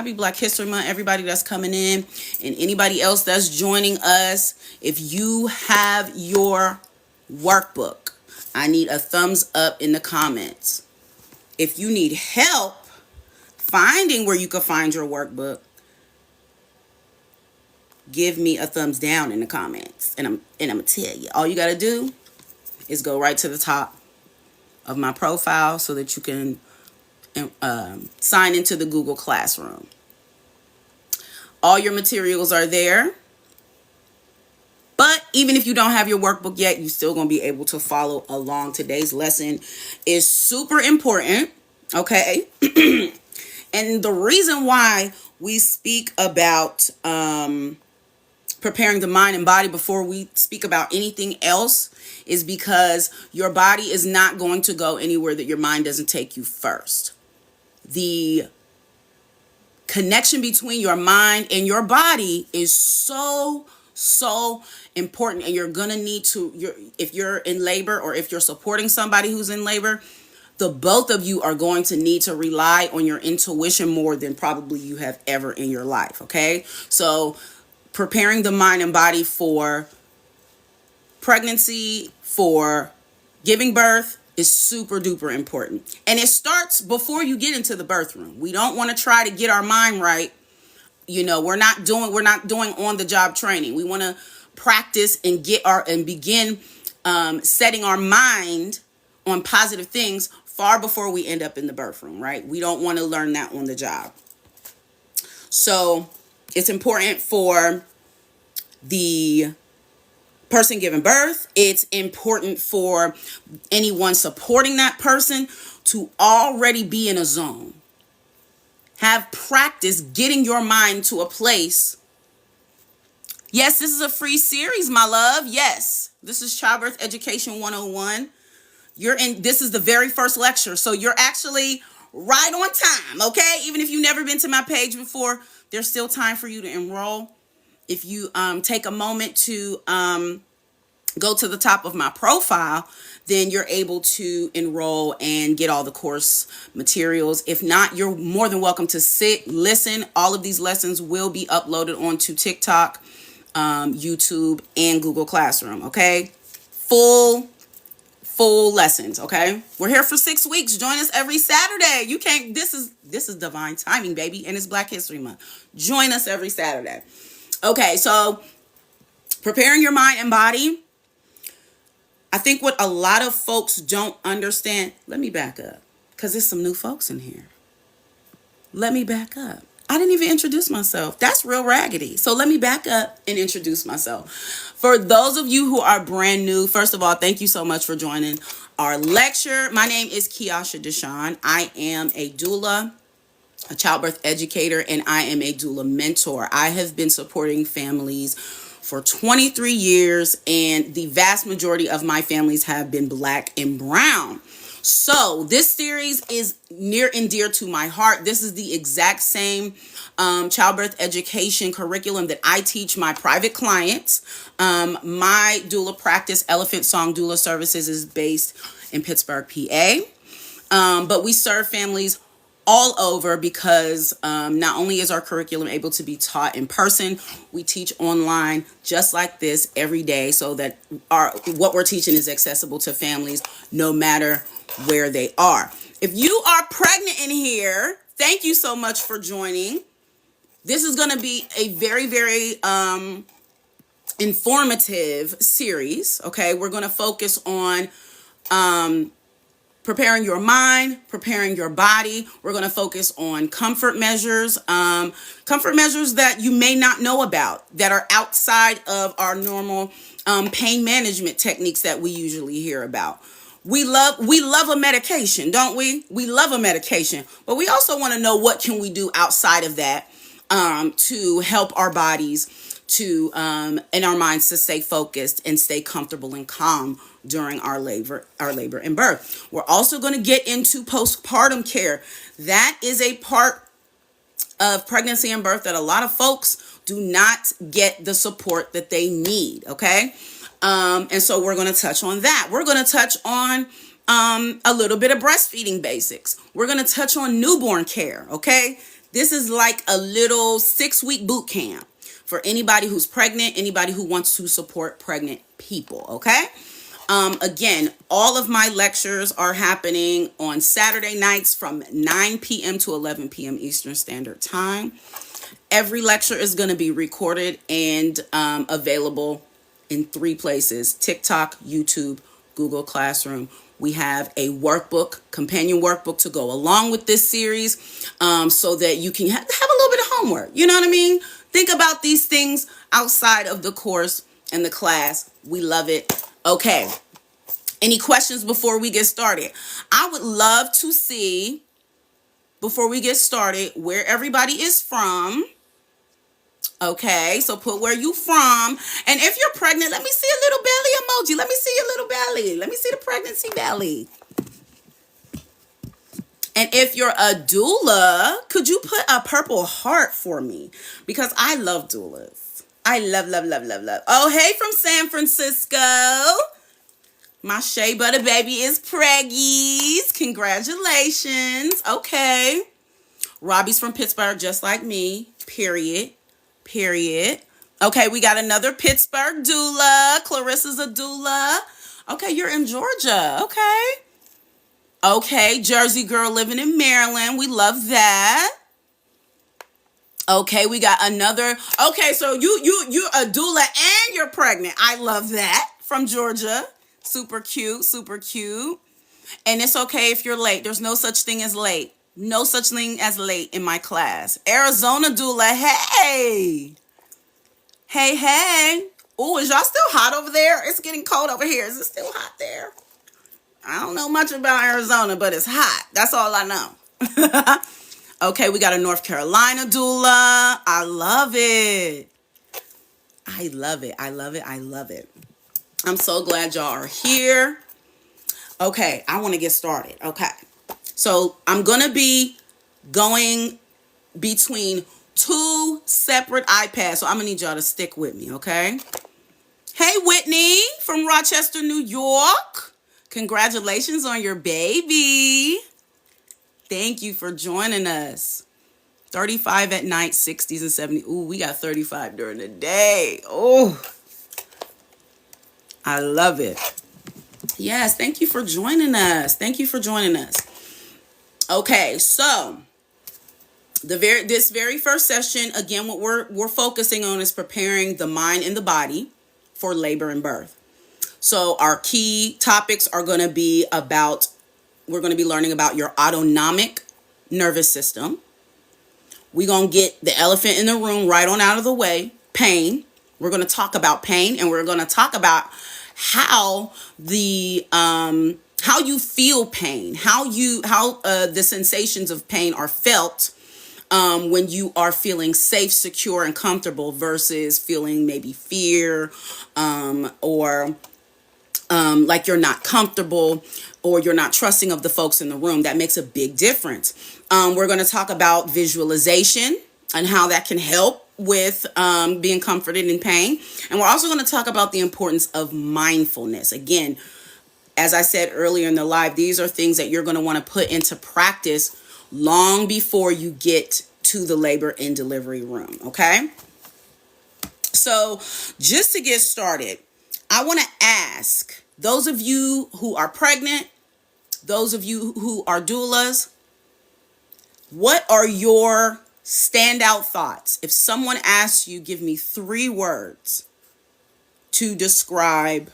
Happy Black History Month, everybody that's coming in and anybody else that's joining us. If you have your workbook, I need a thumbs up in the comments. If you need help finding where you can find your workbook, give me a thumbs down in the comments. And I'm gonna tell you, all you gotta do is go right to the top of my profile so that you can sign into the Google Classroom. All your materials are there. But even if you don't have your workbook yet, you're still going to be able to follow along. Today's lesson is super important, okay? And the reason why we speak about preparing the mind and body before we speak about anything else is because your body is not going to go anywhere that your mind doesn't take you first. The connection between your mind and your body is so important, and you're gonna need to, if you're in labor or if you're supporting somebody who's in labor, the both of you are going to need to rely on your intuition more than probably you have ever in your life. Okay, so preparing the mind and body for pregnancy, for giving birth, is super duper important. And it starts before you get into the birth room. We don't want to try to get our mind right. You know, we're not doing on the job training. We want to practice and begin setting our mind on positive things far before we end up in the birth room, right? We don't want to learn that on the job. So it's important for the person giving birth. It's important for anyone supporting that person to already be in a zone. Have practice getting your mind to a place. Yes, this is a free series, my love. Yes, this is Childbirth Education 101. This is the very first lecture, so you're actually right on time, okay? Even if you've never been to my page before, there's still time for you to enroll. If you take a moment to go to the top of my profile, then you're able to enroll and get all the course materials. If not, you're more than welcome to sit, listen. All of these lessons will be uploaded onto TikTok, YouTube, and Google Classroom, okay? Full lessons, okay? We're here for 6 weeks. Join us every Saturday. This is divine timing, baby, and it's Black History Month. Join us every Saturday. Okay, so preparing your mind and body. I think what a lot of folks don't understand, let me back up, because there's some new folks in here. Let me back up. I didn't even introduce myself. That's real raggedy. So let me back up and introduce myself. For those of you who are brand new, first of all, thank you so much for joining our lecture. My name is Kiasha Deshawn. I am a doula, a childbirth educator, and I am a doula mentor. I have been supporting families for 23 years, and the vast majority of my families have been Black and brown. So this series is near and dear to my heart. This is the exact same childbirth education curriculum that I teach my private clients. My doula practice, Elephant Song Doula Services, is based in Pittsburgh, PA. But we serve families all over because not only is our curriculum able to be taught in person, we teach online just like this every day so that what we're teaching is accessible to families no matter where they are. If you are pregnant in here, thank you so much for joining. This is going to be a very, very informative series, okay? We're going to focus on preparing your mind, preparing your body. We're going to focus on comfort measures that you may not know about, that are outside of our normal pain management techniques that we usually hear about. We love a medication, don't we? We love a medication, but we also want to know what can we do outside of that to help our bodies and our minds to stay focused and stay comfortable and calm during our labor and birth. We're also going to get into postpartum care. That is a part of pregnancy and birth that a lot of folks do not get the support that they need, okay? And so we're going to touch on that. We're going to touch on a little bit of breastfeeding basics. We're going to touch on newborn care, okay? This is like a little 6-week boot camp for anybody who's pregnant, anybody who wants to support pregnant people, okay? Again, all of my lectures are happening on Saturday nights from 9 p.m. to 11 p.m. Eastern Standard Time. Every lecture is going to be recorded and available in 3 places: TikTok, YouTube, Google Classroom. We have a workbook, companion workbook to go along with this series, so that you can have a little bit of homework. You know what I mean? Think about these things outside of the course and the class. We love it. Okay. Any questions before we get started? I would love to see, before we get started, where everybody is from. Okay, so put where you from. And if you're pregnant, let me see a little belly emoji. Let me see your little belly. Let me see the pregnancy belly. And if you're a doula, could you put a purple heart for me? Because I love doulas. I love, love, love, love, love. Oh, hey, from San Francisco. My Shea Butter baby is preggies. Congratulations. Okay. Robbie's from Pittsburgh, just like me. Period. Okay, we got another Pittsburgh doula. Clarissa's a doula. Okay, you're in Georgia. Okay, Jersey girl living in Maryland. We love that. Okay, we got another. Okay, so you're a doula and you're pregnant. I love that. From Georgia. Super cute. And it's okay if you're late. There's no such thing as late. No such thing as late in my class. Arizona doula, hey. Oh, is y'all still hot over there? It's getting cold over here. Is it still hot there? I don't know much about Arizona, but it's hot. That's all I know. Okay, we got a North Carolina doula. I love it. I'm so glad y'all are here. Okay, I want to get started. Okay. So I'm going to be going between 2 separate iPads. So I'm going to need y'all to stick with me, okay? Hey, Whitney from Rochester, New York. Congratulations on your baby. Thank you for joining us. 35 at night, 60s and 70s. Ooh, we got 35 during the day. Oh, I love it. Yes, thank you for joining us. Okay, so this very first session, again, what we're focusing on is preparing the mind and the body for labor and birth. So our key topics are going to be we're going to be learning about your autonomic nervous system. We're going to get the elephant in the room right on out of the way, pain. We're going to talk about pain, and we're going to talk about how you feel pain, how the sensations of pain are felt when you are feeling safe, secure, and comfortable versus feeling maybe fear or like you're not comfortable or you're not trusting of the folks in the room. That makes a big difference. We're going to talk about visualization and how that can help with being comforted in pain. And we're also going to talk about the importance of mindfulness. Again, as I said earlier in the live, these are things that you're going to want to put into practice long before you get to the labor and delivery room, okay? So just to get started, I want to ask those of you who are pregnant, those of you who are doulas, what are your standout thoughts? If someone asks you, give me 3 words to describe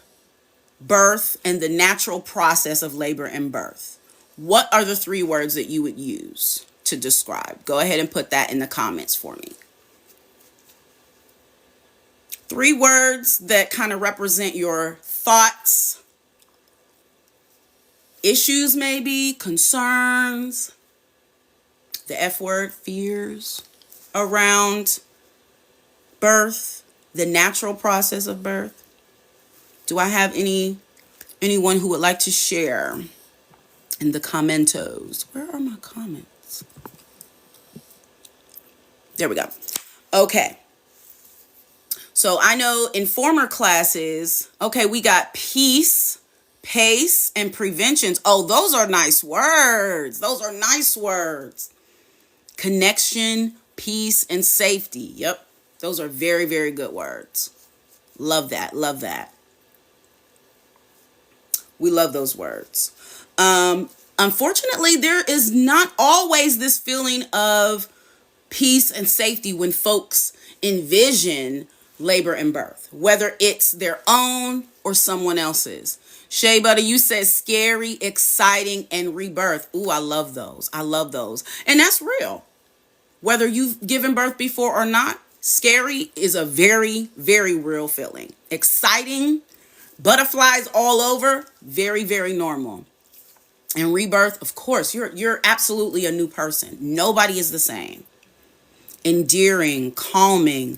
birth and the natural process of labor and birth, what are the 3 words that you would use to describe? Go ahead and put that in the comments for me. 3 words that kind of represent your thoughts, issues maybe, concerns, the F word, fears around birth, the natural process of birth. Do I have anyone who would like to share in the commentos? Where are my comments? There we go. Okay. So I know in former classes, okay, we got peace, pace, and preventions. Oh, those are nice words. Connection, peace, and safety. Yep. Those are very, very good words. Love that. Love that. We love those words. Unfortunately, there is not always this feeling of peace and safety when folks envision labor and birth, whether it's their own or someone else's. Shea Butter, you said scary, exciting, and rebirth. Ooh, I love those. I love those. And that's real. Whether you've given birth before or not, scary is a very, very real feeling. Exciting, butterflies all over, very, very normal. And rebirth, of course, you're absolutely a new person. Nobody is the same. Endearing, calming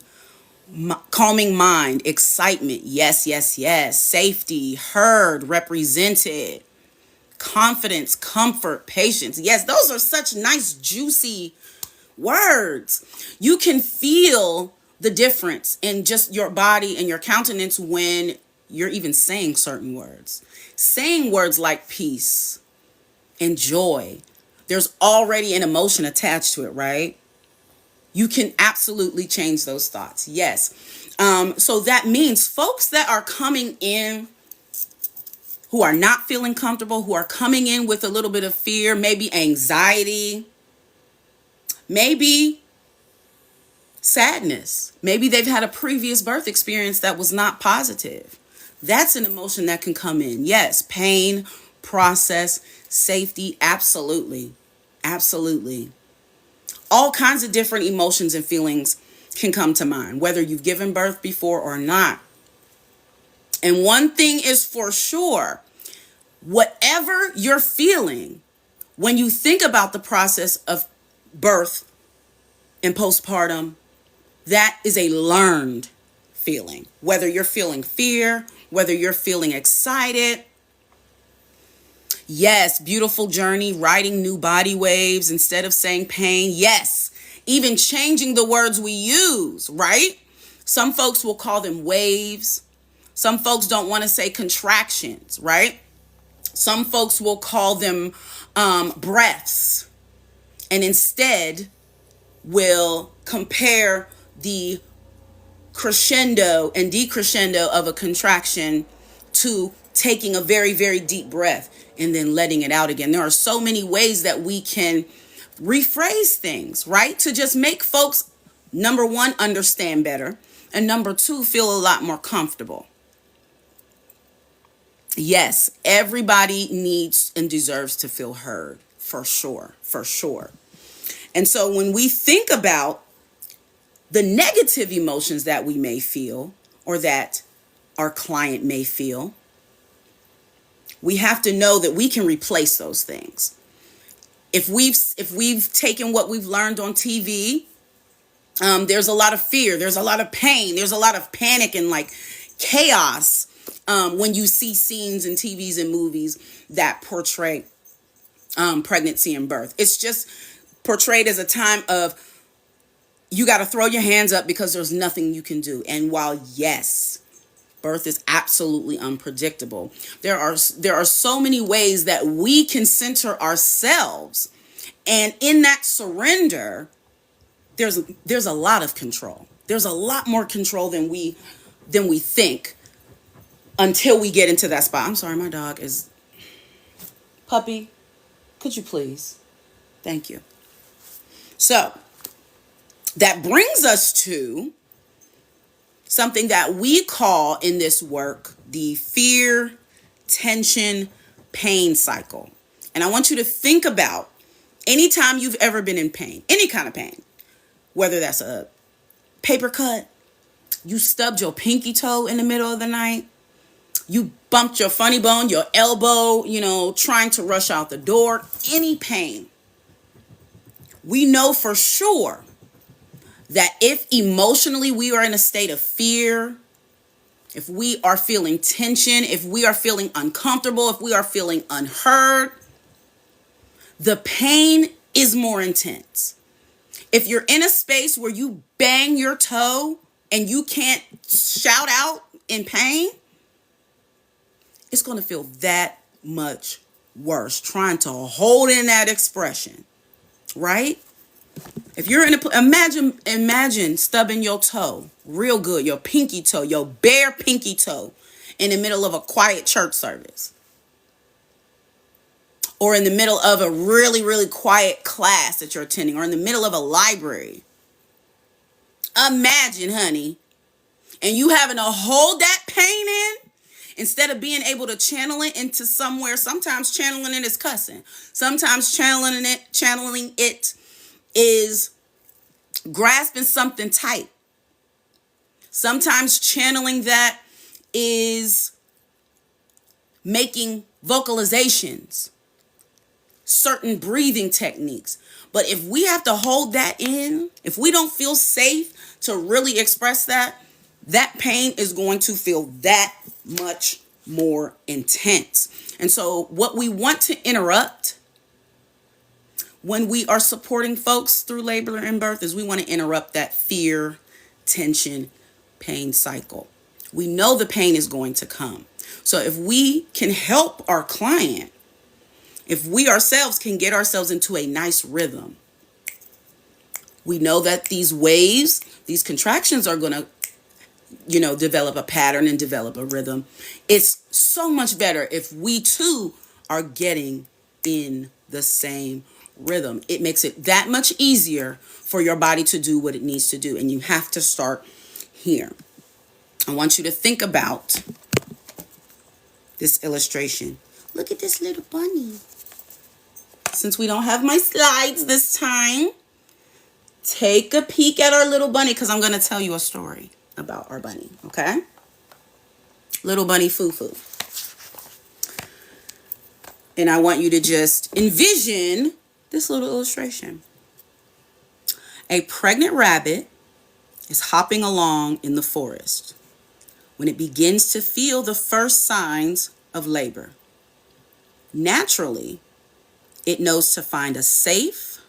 mind, excitement, yes, yes, yes. Safety, heard, represented. Confidence, comfort, patience. Yes, those are such nice, juicy words. You can feel the difference in just your body and your countenance when you're even saying certain words. Saying words like peace and joy. There's already an emotion attached to it, right? You can absolutely change those thoughts. Yes. So that means folks that are coming in who are not feeling comfortable, who are coming in with a little bit of fear, maybe anxiety, maybe sadness. Maybe they've had a previous birth experience that was not positive. That's an emotion that can come in. Yes, pain, process, safety, absolutely. Absolutely. All kinds of different emotions and feelings can come to mind, whether you've given birth before or not. And one thing is for sure, whatever you're feeling when you think about the process of birth and postpartum, that is a learned feeling. Whether you're feeling fear, whether you're feeling excited. Yes, beautiful journey, riding new body waves instead of saying pain. Yes, even changing the words we use, right? Some folks will call them waves. Some folks don't want to say contractions, right? Some folks will call them breaths, and instead will compare the crescendo and decrescendo of a contraction to taking a very, very deep breath and then letting it out again. There are so many ways that we can rephrase things, right? To just make folks, number one, understand better, and number two, feel a lot more comfortable. Yes, everybody needs and deserves to feel heard, for sure, for sure. And so when we think about the negative emotions that we may feel or that our client may feel, we have to know that we can replace those things. If we've taken what we've learned on TV, there's a lot of fear, there's a lot of pain, there's a lot of panic and like chaos when you see scenes in TVs and movies that portray pregnancy and birth. It's just portrayed as a time of you got to throw your hands up because there's nothing you can do. And while yes, birth is absolutely unpredictable, there are so many ways that we can center ourselves, and in that surrender, there's a lot of control. There's a lot more control than we think until we get into that spot. I'm sorry, my dog is puppy. Could you please? Thank you. So that brings us to something that we call in this work the fear, tension, pain cycle. And I want you to think about anytime you've ever been in pain, any kind of pain, whether that's a paper cut, you stubbed your pinky toe in the middle of the night, you bumped your funny bone, your elbow, trying to rush out the door, any pain. We know for sure that if emotionally we are in a state of fear, if we are feeling tension, if we are feeling uncomfortable, if we are feeling unheard, the pain is more intense. If you're in a space where you bang your toe and you can't shout out in pain, it's going to feel that much worse trying to hold in that expression, right? If you're in a, imagine stubbing your toe real good, your pinky toe, your bare pinky toe in the middle of a quiet church service. Or in the middle of a really, really quiet class that you're attending, or in the middle of a library. Imagine, honey, and you having to hold that pain in instead of being able to channel it into somewhere. Sometimes channeling it is cussing. Sometimes channeling it is grasping something tight. Sometimes channeling that is making vocalizations, certain breathing techniques. But if we have to hold that in, if we don't feel safe to really express that, that pain is going to feel that much more intense. And so what we want to interrupt when we are supporting folks through labor and birth is we want to interrupt that fear, tension, pain cycle. We know the pain is going to come. So if we can help our client, if we ourselves can get ourselves into a nice rhythm, we know that these waves, these contractions are going to, develop a pattern and develop a rhythm. It's so much better if we too are getting in the same rhythm. It makes it that much easier for your body to do what it needs to do. And you have to start here. I want you to think about this illustration. Look at this little bunny. Since we don't have my slides this time, take a peek at our little bunny because I'm going to tell you a story about our bunny, okay? Little bunny Foo-Foo. And I want you to just envision this little illustration. A pregnant rabbit is hopping along in the forest when it begins to feel the first signs of labor. Naturally, it knows to find a safe,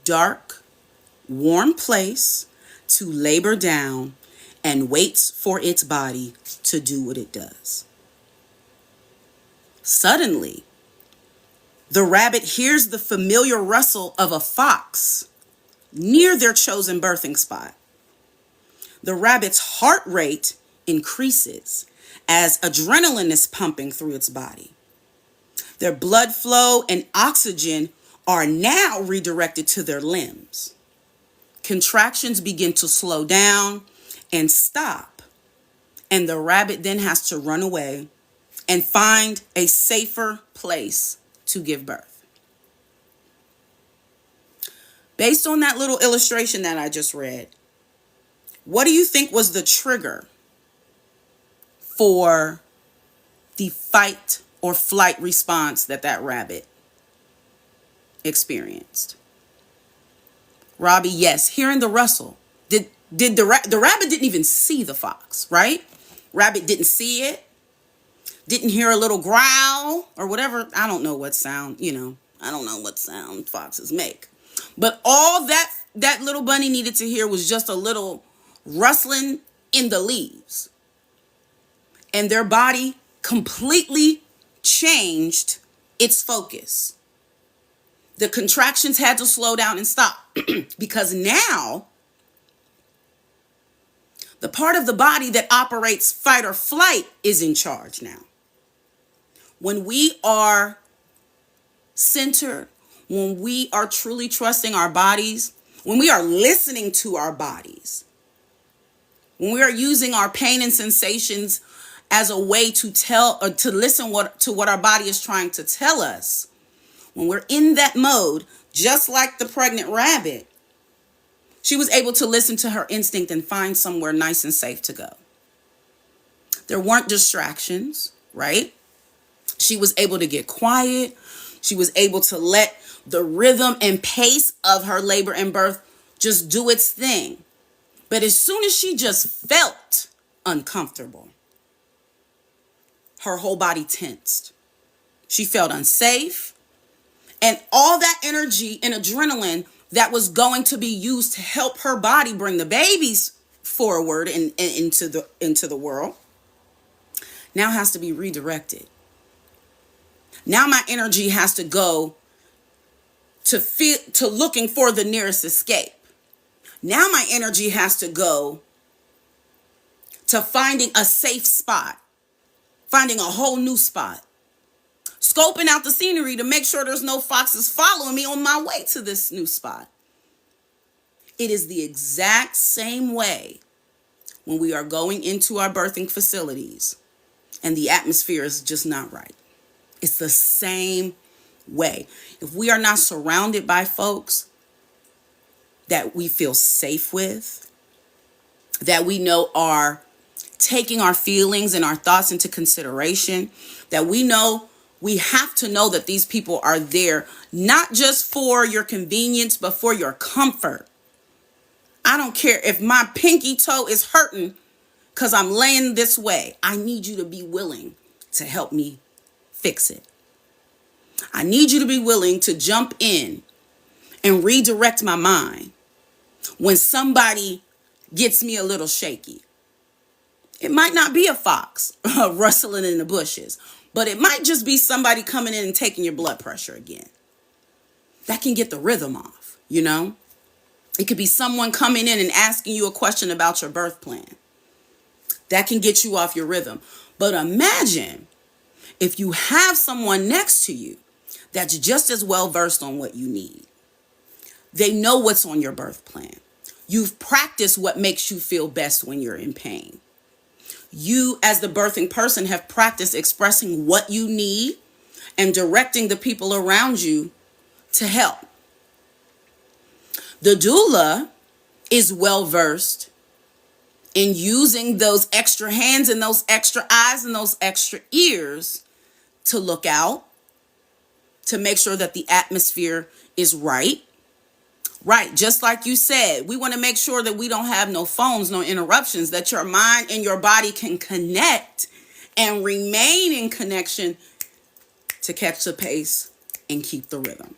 dark, warm place to labor down and waits for its body to do what it does. Suddenly, the rabbit hears the familiar rustle of a fox near their chosen birthing spot. The rabbit's heart rate increases as adrenaline is pumping through its body. Their blood flow and oxygen are now redirected to their limbs. Contractions begin to slow down and stop, and the rabbit then has to run away and find a safer place to give birth. Based on that little illustration that I just read, what do you think was the trigger for the fight or flight response that rabbit experienced? Robbie, yes, hearing the rustle. The rabbit didn't even see the fox, right? Rabbit didn't see it, didn't hear a little growl or whatever. I don't know what sound, I don't know what sound foxes make. But all that little bunny needed to hear was just a little rustling in the leaves. And their body completely changed its focus. The contractions had to slow down and stop because now the part of the body that operates fight or flight is in charge now. When we are centered, when we are truly trusting our bodies, when we are listening to our bodies, when we are using our pain and sensations as a way to tell or to listen to what our body is trying to tell us, when we're in that mode, just like the pregnant rabbit, she was able to listen to her instinct and find somewhere nice and safe to go. There weren't distractions, right? She was able to get quiet. She was able to let the rhythm and pace of her labor and birth just do its thing. But as soon as she just felt uncomfortable, her whole body tensed. She felt unsafe. And all that energy and adrenaline that was going to be used to help her body bring the babies forward and into the world now has to be redirected. Now my energy has to go to looking for the nearest escape. Now my energy has to go to finding a safe spot, finding a whole new spot, scoping out the scenery to make sure there's no foxes following me on my way to this new spot. It is the exact same way when we are going into our birthing facilities and the atmosphere is just not right. It's the same way. If we are not surrounded by folks that we feel safe with, that we know are taking our feelings and our thoughts into consideration, that we know we have to know that these people are there, not just for your convenience, but for your comfort. I don't care if my pinky toe is hurting because I'm laying this way. I need you to be willing to help me fix it. I need you to be willing to jump in and redirect my mind when somebody gets me a little shaky. It might not be a fox rustling in the bushes, but it might just be somebody coming in and taking your blood pressure again. That can get the rhythm off, you know? It could be someone coming in and asking you a question about your birth plan. That can get you off your rhythm. But imagine if you have someone next to you that's just as well versed on what you need. They know what's on your birth plan. You've practiced what makes you feel best when you're in pain. You, as the birthing person, have practiced expressing what you need and directing the people around you to help. The doula is well versed in using those extra hands and those extra eyes and those extra ears to look out, to make sure that the atmosphere is right. Right, just like you said, we want to make sure that we don't have no phones, no interruptions, that your mind and your body can connect and remain in connection to catch the pace and keep the rhythm.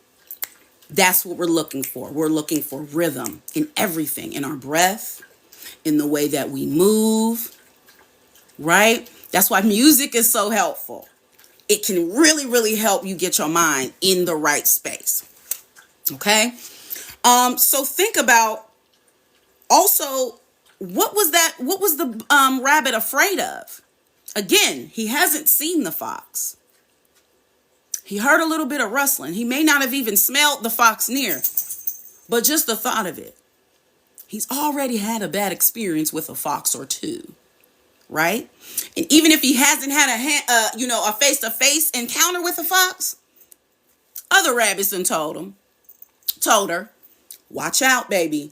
That's what we're looking for. We're looking for rhythm in everything, in our breath, in the way that we move, right? That's why music is so helpful. It can really, really help you get your mind in the right space, okay? So think about also, what was the rabbit afraid of? Again, he hasn't seen the fox. He heard a little bit of rustling. He may not have even smelled the fox near, but just the thought of it. He's already had a bad experience with a fox or two, right? And even if he hasn't had a face-to-face encounter with a fox, other rabbits done told her, watch out, baby.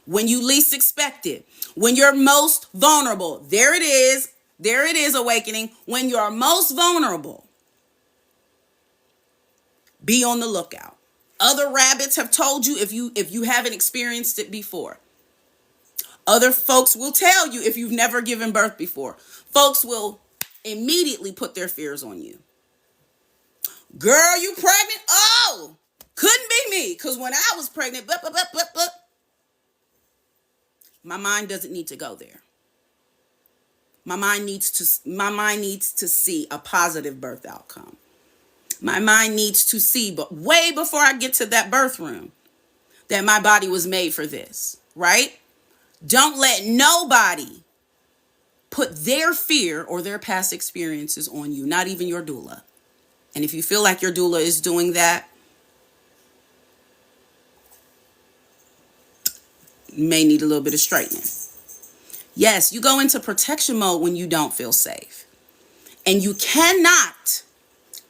When you least expect it, when you're most vulnerable, there it is, awakening. When you're most vulnerable, be on the lookout. Other rabbits have told you if you haven't experienced it before. Other folks will tell you if you've never given birth before. Folks will immediately put their fears on you. Girl, you pregnant? Oh, couldn't be me, because when I was pregnant, my mind doesn't need to go there. My mind needs to see a positive birth outcome. My mind needs to see, but way before I get to that birth room, that my body was made for this, right? Don't let nobody put their fear or their past experiences on you, not even your doula. And if you feel like your doula is doing that, you may need a little bit of straightening. Yes, you go into protection mode when you don't feel safe. And you cannot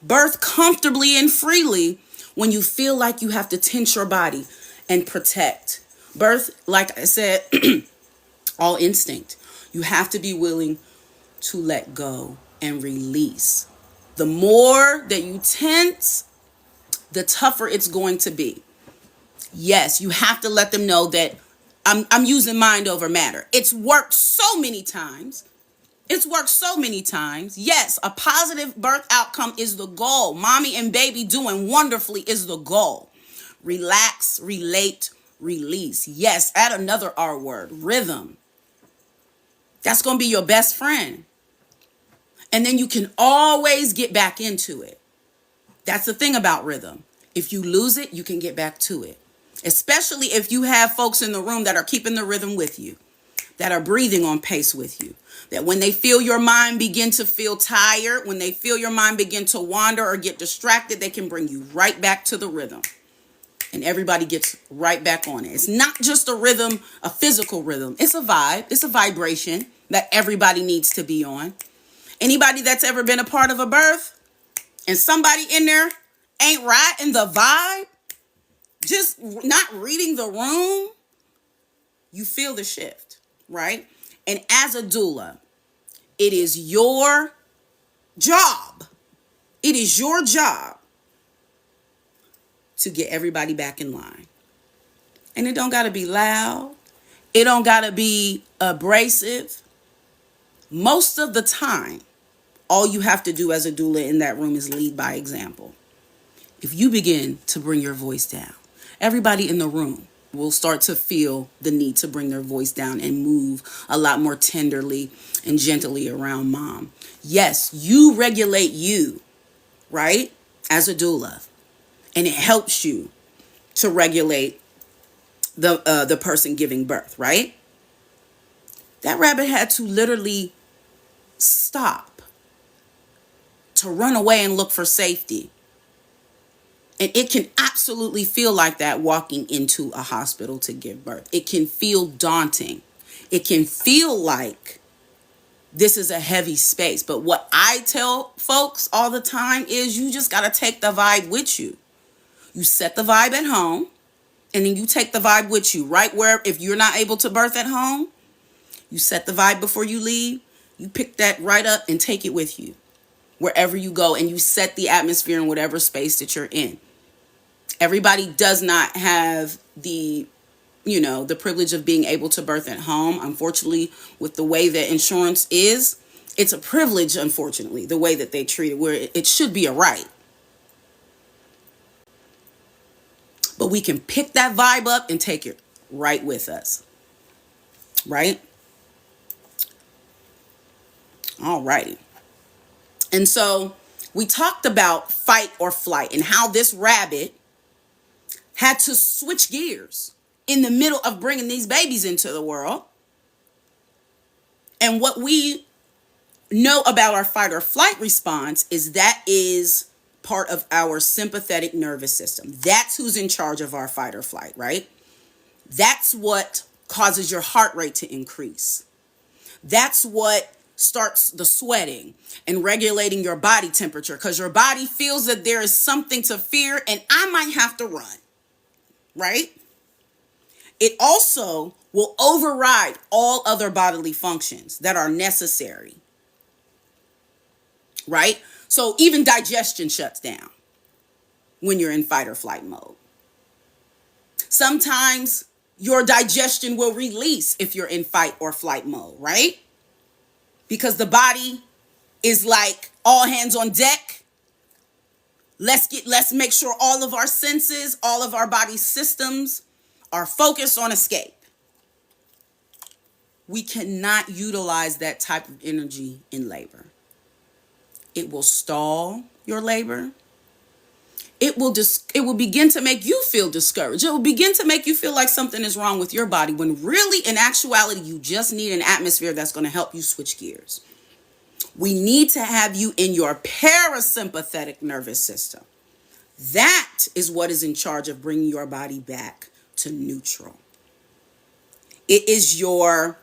birth comfortably and freely when you feel like you have to tense your body and protect. Birth, like I said, all instinct. You have to be willing to let go and release. The more that you tense, the tougher it's going to be. Yes, you have to let them know that I'm using mind over matter. It's worked so many times. Yes, a positive birth outcome is the goal. Mommy and baby doing wonderfully is the goal. Relax, relate, release. Yes, add another R word, rhythm. That's going to be your best friend. And then you can always get back into it. That's the thing about rhythm. If you lose it, you can get back to it. Especially if you have folks in the room that are keeping the rhythm with you, that are breathing on pace with you, that when they feel your mind begin to feel tired, when they feel your mind begin to wander or get distracted, they can bring you right back to the rhythm. And everybody gets right back on it. It's not just a rhythm, a physical rhythm. It's a vibe. It's a vibration that everybody needs to be on. Anybody that's ever been a part of a birth and somebody in there ain't right in the vibe, just not reading the room, you feel the shift, right? And as a doula, it is your job. It is your job to get everybody back in line. And it don't got to be loud. It don't got to be abrasive. Most of the time, all you have to do as a doula in that room is lead by example. If you begin to bring your voice down, everybody in the room will start to feel the need to bring their voice down and move a lot more tenderly and gently around mom. Yes, you regulate you, right? As a doula. And it helps you to regulate the person giving birth, right? That rabbit had to literally stop to run away and look for safety. And it can absolutely feel like that walking into a hospital to give birth. It can feel daunting. It can feel like this is a heavy space. But what I tell folks all the time is you just got to take the vibe with you. You set the vibe at home, and then you take the vibe with you. Right where, if you're not able to birth at home, you set the vibe before you leave. You pick that right up and take it with you wherever you go, and you set the atmosphere in whatever space that you're in. Everybody does not have the privilege of being able to birth at home. Unfortunately, with the way that insurance is, it's a privilege, unfortunately, the way that they treat it, where it should be a right. But we can pick that vibe up and take it right with us. Right? All righty. And so we talked about fight or flight and how this rabbit had to switch gears in the middle of bringing these babies into the world. And what we know about our fight or flight response is that is part of our sympathetic nervous system. That's who's in charge of our fight or flight, right? That's what causes your heart rate to increase. That's what starts the sweating and regulating your body temperature, because your body feels that there is something to fear and I might have to run, right? It also will override all other bodily functions that are necessary, right? So even digestion shuts down when you're in fight or flight mode. Sometimes your digestion will release if you're in fight or flight mode, right? Because the body is like all hands on deck. Let's make sure all of our senses, all of our body systems are focused on escape. We cannot utilize that type of energy in labor. It will stall your labor. It will begin to make you feel discouraged. It will begin to make you feel like something is wrong with your body, when really, in actuality, you just need an atmosphere that's going to help you switch gears. We need to have you in your parasympathetic nervous system. That is what is in charge of bringing your body back to neutral. It is your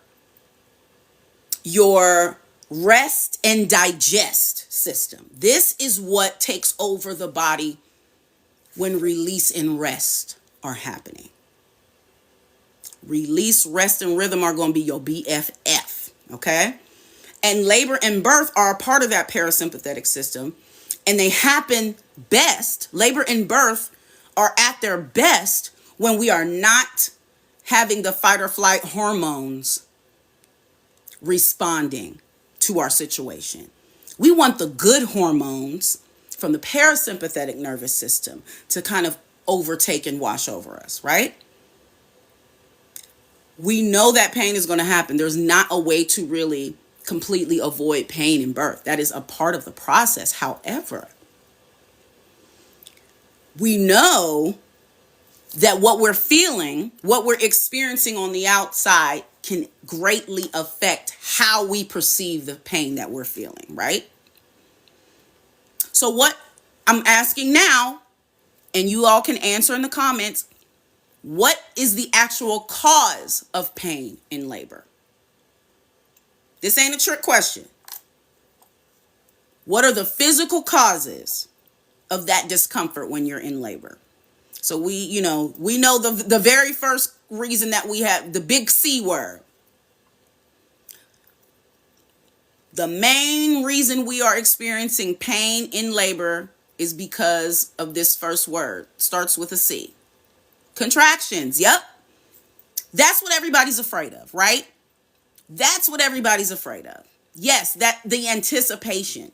rest and digest system. This is what takes over the body when release and rest are happening. Release, rest, and rhythm are going to be your BFF, okay? And labor and birth are a part of that parasympathetic system, and they happen best. Labor and birth are at their best when we are not having the fight or flight hormones responding to our situation. We want the good hormones from the parasympathetic nervous system to kind of overtake and wash over us, right? We know that pain is going to happen. There's not a way to really completely avoid pain in birth. That is a part of the process. However, we know that what we're feeling, what we're experiencing on the outside can greatly affect how we perceive the pain that we're feeling, right? So what I'm asking now, and you all can answer in the comments, what is the actual cause of pain in labor? This ain't a trick question. What are the physical causes of that discomfort when you're in labor? So we know the very first reason that we have the big C word. The main reason we are experiencing pain in labor is because of this first word. Starts with a C. Contractions. Yep. That's what everybody's afraid of, right? That's what everybody's afraid of. Yes, that the anticipation.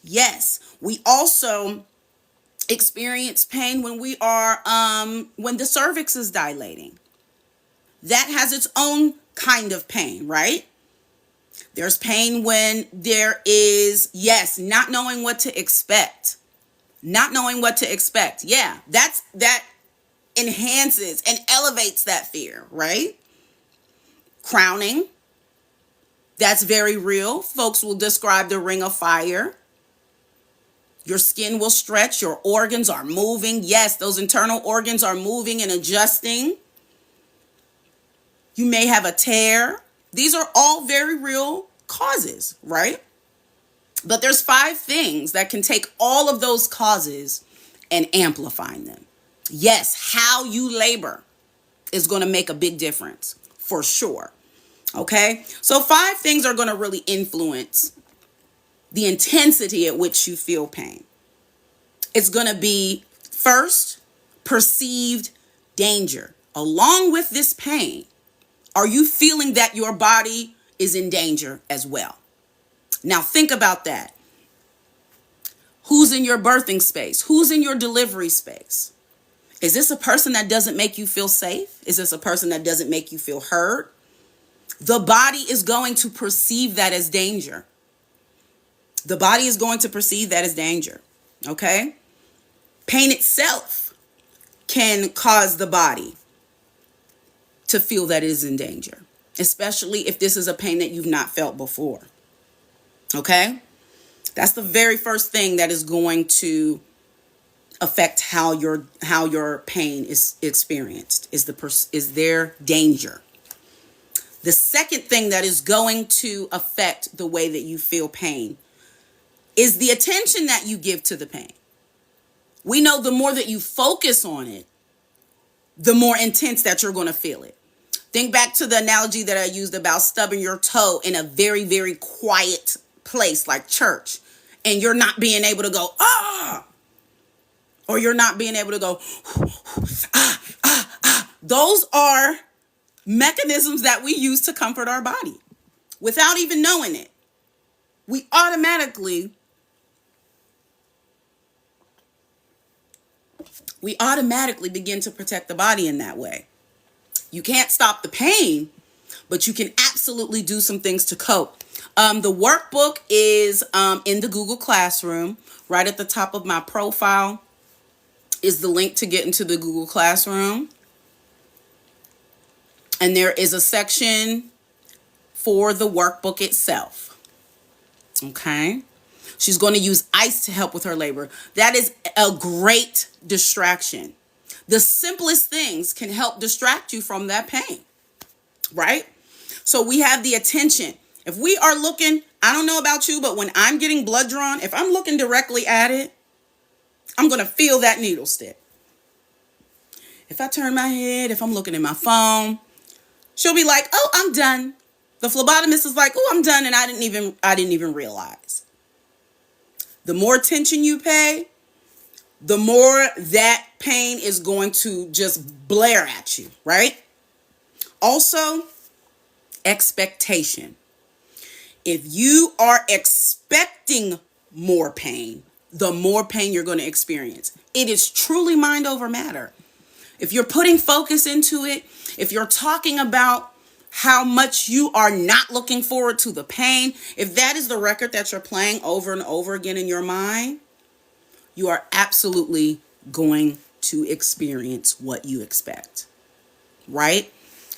Yes, we also experience pain when we are when the cervix is dilating. That has its own kind of pain, right? There's pain when there is, yes, not knowing what to expect. Not knowing what to expect. Yeah, that enhances and elevates that fear, right? Crowning. That's very real. Folks will describe the ring of fire. Your skin will stretch. Your organs are moving. Yes, those internal organs are moving and adjusting. You may have a tear. These are all very real causes, right? But there's 5 things that can take all of those causes and amplifying them. Yes, how you labor is going to make a big difference for sure. Okay? So 5 things are going to really influence the intensity at which you feel pain. It's going to be, first, perceived danger. Along with this pain, are you feeling that your body is in danger as well? Now think about that. Who's in your birthing space? Who's in your delivery space? Is this a person that doesn't make you feel safe? Is this a person that doesn't make you feel heard? The body is going to perceive that as danger. The body is going to perceive that as danger, okay? Pain itself can cause the body to feel that it is in danger, especially if this is a pain that you've not felt before, okay? That's the very first thing that is going to affect how your pain is experienced, is their danger. The second thing that is going to affect the way that you feel pain is the attention that you give to the pain. We know the more that you focus on it, the more intense that you're going to feel it. Think back to the analogy that I used about stubbing your toe in a very, very quiet place like church, and you're not being able to go, ah, or you're not being able to go, ah, ah, ah. Those are mechanisms that we use to comfort our body without even knowing it. We automatically begin to protect the body in that way. You can't stop the pain, but you can absolutely do some things to cope. The workbook is in the Google Classroom. Right at the top of my profile is the link to get into the Google Classroom. And there is a section for the workbook itself. Okay? She's going to use ice to help with her labor. That is a great distraction. The simplest things can help distract you from that pain, right? So we have the attention. If we are looking, I don't know about you, but when I'm getting blood drawn, if I'm looking directly at it, I'm going to feel that needle stick. If I turn my head, if I'm looking at my phone, she'll be like, oh, I'm done. The phlebotomist is like, oh, I'm done. And I didn't even realize. The more attention you pay, the more that pain is going to just blare at you, right? Also, expectation. If you are expecting more pain, the more pain you're going to experience. It is truly mind over matter. If you're putting focus into it, if you're talking about how much you are not looking forward to the pain, if that is the record that you're playing over and over again in your mind, you are absolutely going to experience what you expect, right?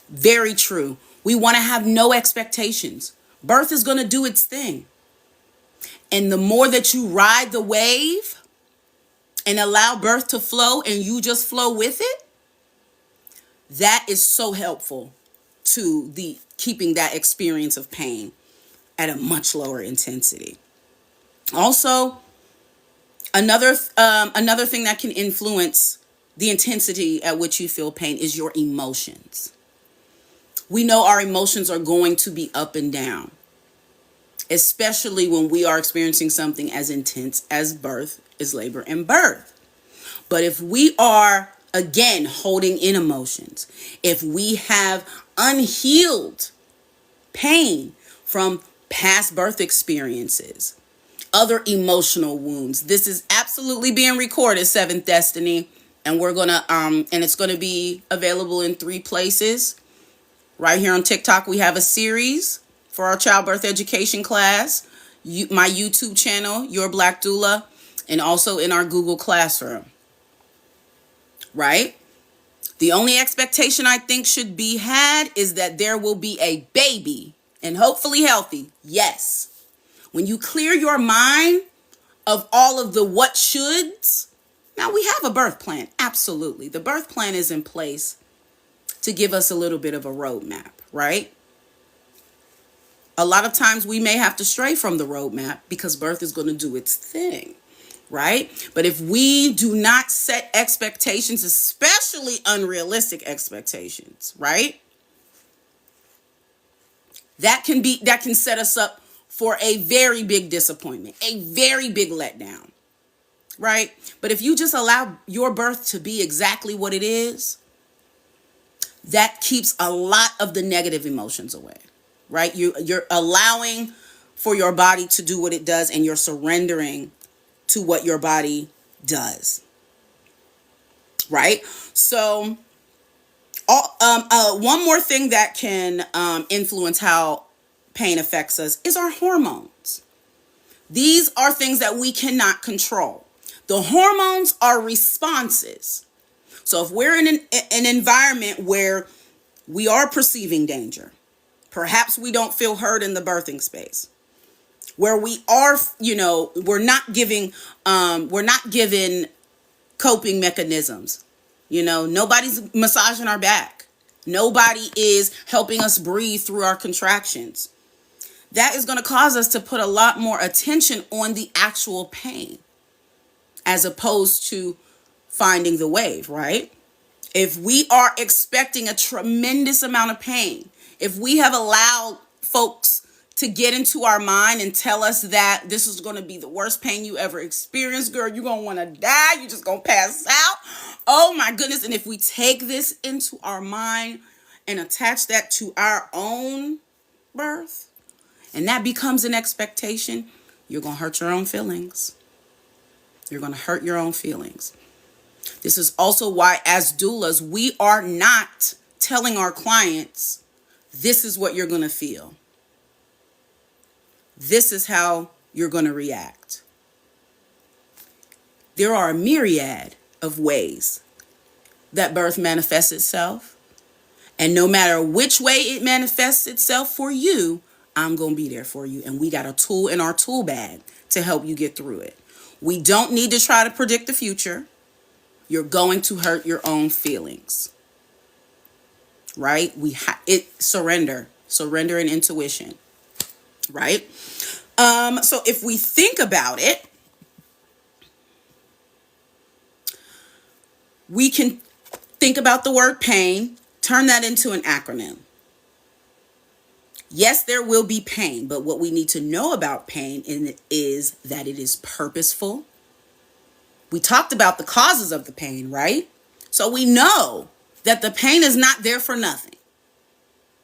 Very true. We want to have no expectations. Birth is going to do its thing. And the more that you ride the wave and allow birth to flow and you just flow with it, that is so helpful to the keeping that experience of pain at a much lower intensity. Also, another thing that can influence the intensity at which you feel pain is your emotions. We know our emotions are going to be up and down, especially when we are experiencing something as intense as birth, as labor and birth. But if we are, again, holding in emotions, if we have unhealed pain from past birth experiences, other emotional wounds, this is absolutely being recorded, Seventh Destiny, and we're gonna and it's gonna be available in 3 places. Right here on TikTok, we have a series for our childbirth education class, my YouTube channel, Your Black Doula, and also in our Google Classroom. Right? The only expectation I think should be had is that there will be a baby, and hopefully healthy. Yes. When you clear your mind of all of the what shoulds, now we have a birth plan. Absolutely. The birth plan is in place to give us a little bit of a roadmap, right? A lot of times we may have to stray from the roadmap because birth is going to do its thing, right? But if we do not set expectations, especially unrealistic expectations, right? That can set us up for a very big disappointment, a very big letdown, right? But if you just allow your birth to be exactly what it is, that keeps a lot of the negative emotions away, right? You're allowing for your body to do what it does, and you're surrendering to what your body does, right? So, one more thing that can influence how pain affects us is our hormones. These are things that we cannot control. The hormones are responses. So if we're in an environment where we are perceiving danger, perhaps we don't feel heard in the birthing space, where we are, we're not given coping mechanisms. Nobody's massaging our back. Nobody is helping us breathe through our contractions. That is going to cause us to put a lot more attention on the actual pain as opposed to finding the wave, right? If we are expecting a tremendous amount of pain, if we have allowed folks to get into our mind and tell us that this is going to be the worst pain you ever experienced, girl, you're going to want to die, you're just going to pass out. Oh my goodness. And if we take this into our mind and attach that to our own birth, and that becomes an expectation, you're going to hurt your own feelings. You're going to hurt your own feelings. This is also why, as doulas, we are not telling our clients, this is what you're going to feel. This is how you're going to react. There are a myriad of ways that birth manifests itself. And no matter which way it manifests itself for you, I'm going to be there for you. And we got a tool in our tool bag to help you get through it. We don't need to try to predict the future. You're going to hurt your own feelings, right? Surrender and intuition, right? So if we think about it, we can think about the word pain, turn that into an acronym. Yes, there will be pain, but what we need to know about pain is that it is purposeful. We talked about the causes of the pain, right? So we know that the pain is not there for nothing.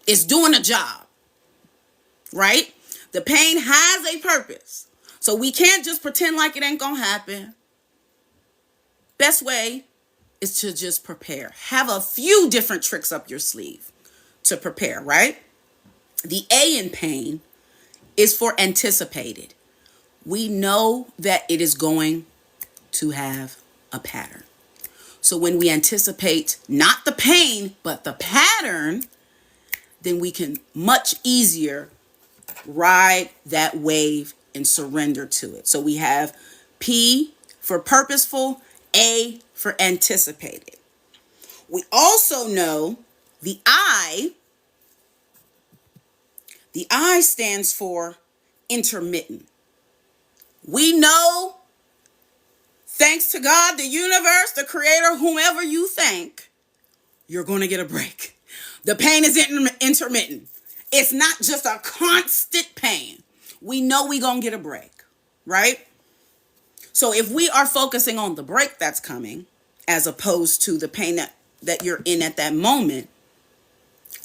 It's doing a job, right? The pain has a purpose. So we can't just pretend like it ain't gonna happen. Best way is to just prepare. Have a few different tricks up your sleeve to prepare, right? The A in pain is for anticipated. We know that it is going to have a pattern. So when we anticipate not the pain, but the pattern, then we can much easier ride that wave and surrender to it. So we have P for purposeful, A for anticipated. We also know the I. The I stands for intermittent. We know, thanks to God, the universe, the creator, whomever you thank, you're going to get a break. The pain is intermittent. It's not just a constant pain. We know we're going to get a break, right? So if we are focusing on the break that's coming, as opposed to the pain that you're in at that moment,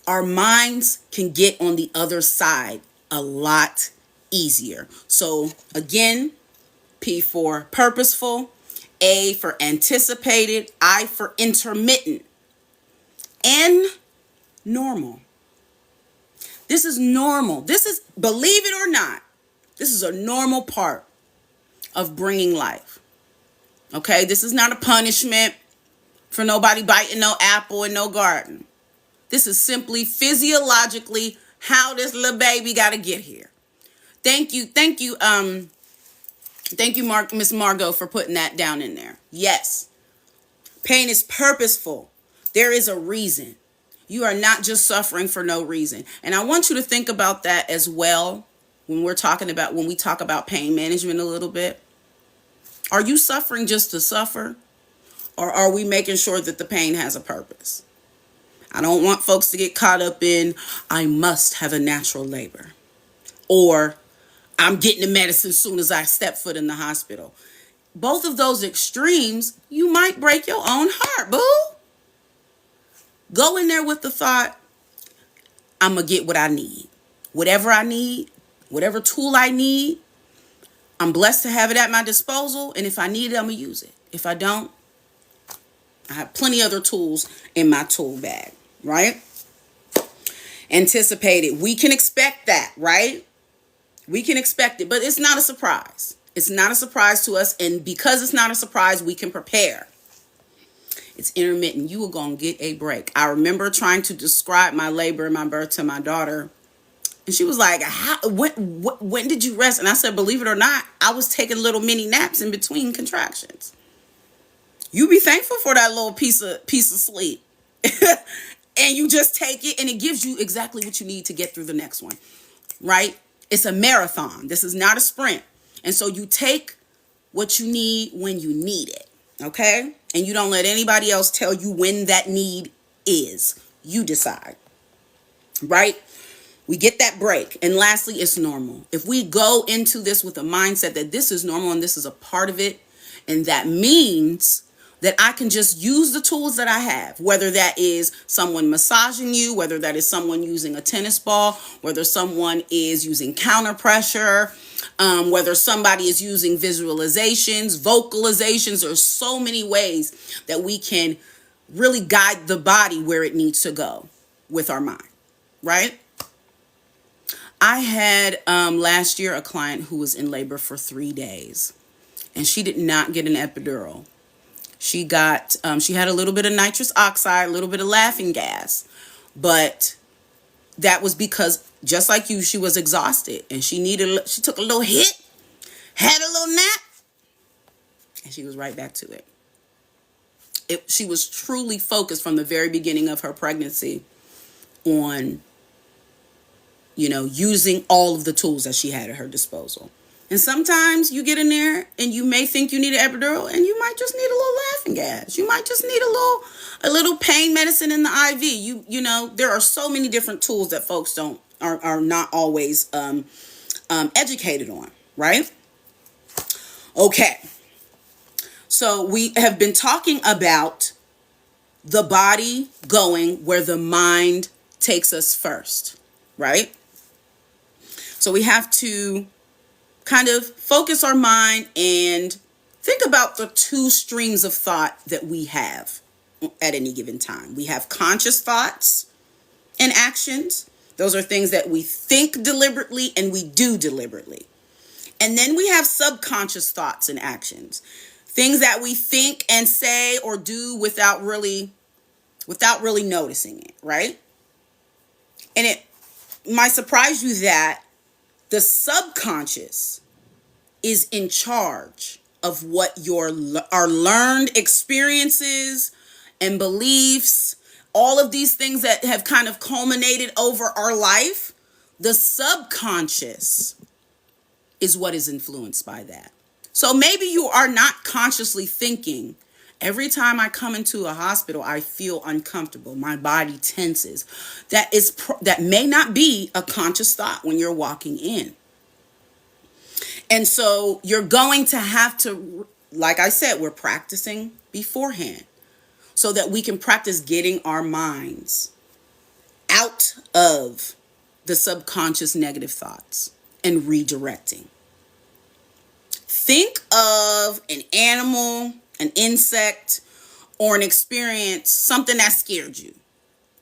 our minds can get on the other side a lot easier. So again, P for purposeful, A for anticipated, I for intermittent, N, normal. This is normal. This is, believe it or not, this is a normal part of bringing life. Okay, this is not a punishment for nobody biting no apple in no garden. This is simply physiologically how this little baby got to get here. Thank you, Miss Margot, for putting that down in there. Yes, pain is purposeful. There is a reason. You are not just suffering for no reason. And I want you to think about that as well when we talk about pain management a little bit. Are you suffering just to suffer? Or are we making sure that the pain has a purpose? I don't want folks to get caught up in, I must have a natural labor. Or I'm getting the medicine as soon as I step foot in the hospital. Both of those extremes, you might break your own heart, boo. Go in there with the thought, I'm going to get what I need. Whatever I need, whatever tool I need, I'm blessed to have it at my disposal. And if I need it, I'm going to use it. If I don't, I have plenty other tools in my tool bag, right? Anticipated. We can expect that, right? We can expect it, but it's not a surprise. It's not a surprise to us. And because it's not a surprise, we can prepare. It's intermittent. You are going to get a break. I remember trying to describe my labor and my birth to my daughter. And she was like, when did you rest? And I said, believe it or not, I was taking little mini naps in between contractions. You be thankful for that little piece of sleep. And you just take it and it gives you exactly what you need to get through the next one, right? It's a marathon. This is not a sprint. And so you take what you need when you need it, okay? And you don't let anybody else tell you when that need is. You decide, right? We get that break. And lastly, it's normal. If we go into this with a mindset that this is normal and this is a part of it, and that means that I can just use the tools that I have, whether that is someone massaging you, whether that is someone using a tennis ball, whether someone is using counter pressure, whether somebody is using visualizations, vocalizations. There's so many ways that we can really guide the body where it needs to go with our mind, right? I had last year a client who was in labor for 3 days, and she did not get an epidural. She had a little bit of nitrous oxide, a little bit of laughing gas, but that was because, just like you, she was exhausted and she took a little hit, had a little nap, and she was right back to it. She was truly focused from the very beginning of her pregnancy on, using all of the tools that she had at her disposal. And sometimes you get in there and you may think you need an epidural and you might just need a little laughing gas. You might just need a little pain medicine in the IV. There are so many different tools that folks are not always educated on, right? Okay. So we have been talking about the body going where the mind takes us first, right? So we have to kind of focus our mind and think about the two streams of thought that we have at any given time. We have conscious thoughts and actions. Those are things that we think deliberately and we do deliberately. And then we have subconscious thoughts and actions. Things that we think and say or do without really noticing it, right? And it might surprise you that the subconscious is in charge of what our learned experiences and beliefs, all of these things that have kind of culminated over our life. The subconscious is what is influenced by that. So maybe you are not consciously thinking, every time I come into a hospital, I feel uncomfortable. My body tenses. That may not be a conscious thought when you're walking in. And so you're going to have to, like I said, we're practicing beforehand so that we can practice getting our minds out of the subconscious negative thoughts and redirecting. Think of an animal, an insect, or an experience, something that scared you.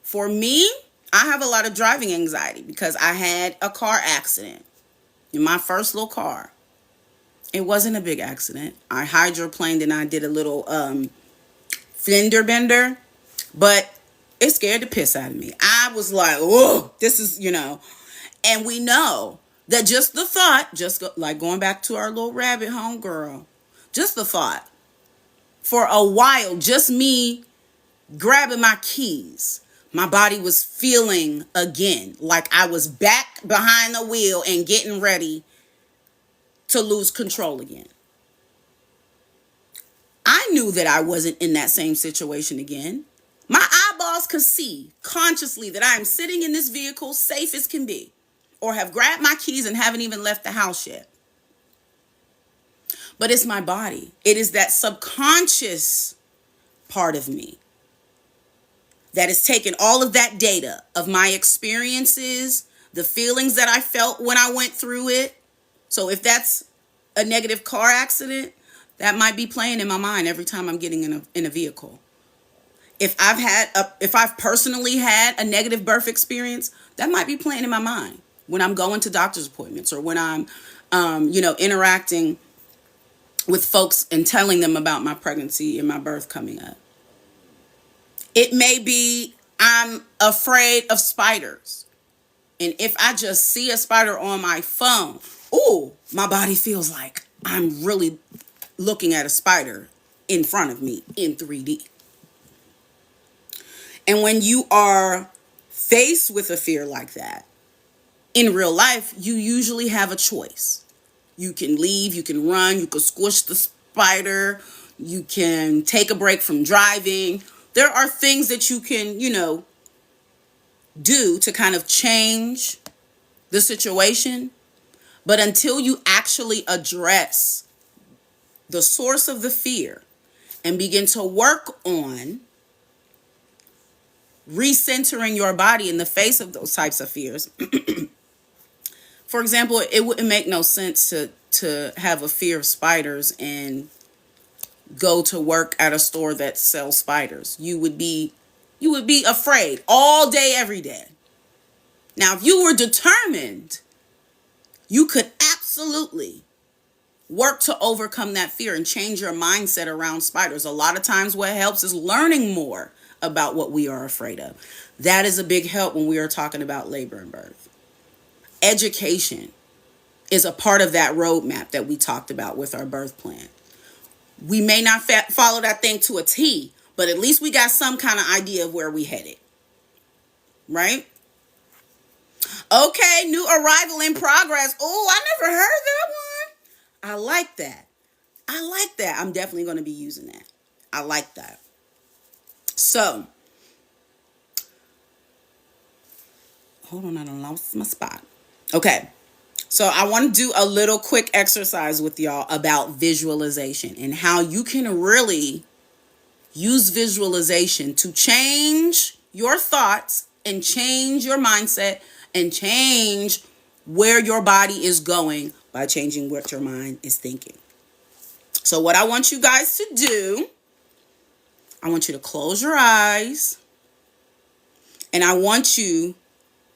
For me, I have a lot of driving anxiety because I had a car accident in my first little car. It wasn't a big accident. I hydroplaned and I did a little fender bender, but it scared the piss out of me. I was like, whoa, this is, and we know that just the thought, like going back to our little rabbit home girl, just the thought, for a while, just me grabbing my keys, my body was feeling again like I was back behind the wheel and getting ready to lose control again. I knew that I wasn't in that same situation again. My eyeballs could see consciously that I am sitting in this vehicle safe as can be, or have grabbed my keys and haven't even left the house yet. But it's my body. It is that subconscious part of me that is taking all of that data of my experiences, the feelings that I felt when I went through it. So if that's a negative car accident, that might be playing in my mind every time I'm getting in a vehicle. If I've personally had a negative birth experience, that might be playing in my mind when I'm going to doctor's appointments or when I'm, interacting with folks and telling them about my pregnancy and my birth coming up. It may be I'm afraid of spiders. And if I just see a spider on my phone, my body feels like I'm really looking at a spider in front of me in 3D. And when you are faced with a fear like that, in real life, you usually have a choice. You can leave, you can run, you can squish the spider, you can take a break from driving. There are things that you can, do to kind of change the situation. But until you actually address the source of the fear and begin to work on recentering your body in the face of those types of fears. For example, it wouldn't make no sense to have a fear of spiders and go to work at a store that sells spiders. You would be afraid all day, every day. Now, if you were determined, you could absolutely work to overcome that fear and change your mindset around spiders. A lot of times what helps is learning more about what we are afraid of. That is a big help when we are talking about labor and birth. Education is a part of that roadmap that we talked about with our birth plan. We may not follow that thing to a T, but at least we got some kind of idea of where we headed. Right? Okay, new arrival in progress. Oh, I never heard that one. I like that. I'm definitely going to be using that. I like that. So, hold on, I done lost my spot. Okay, so I want to do a little quick exercise with y'all about visualization and how you can really use visualization to change your thoughts and change your mindset and change where your body is going by changing what your mind is thinking. So what I want you guys to do, I want you to close your eyes and I want you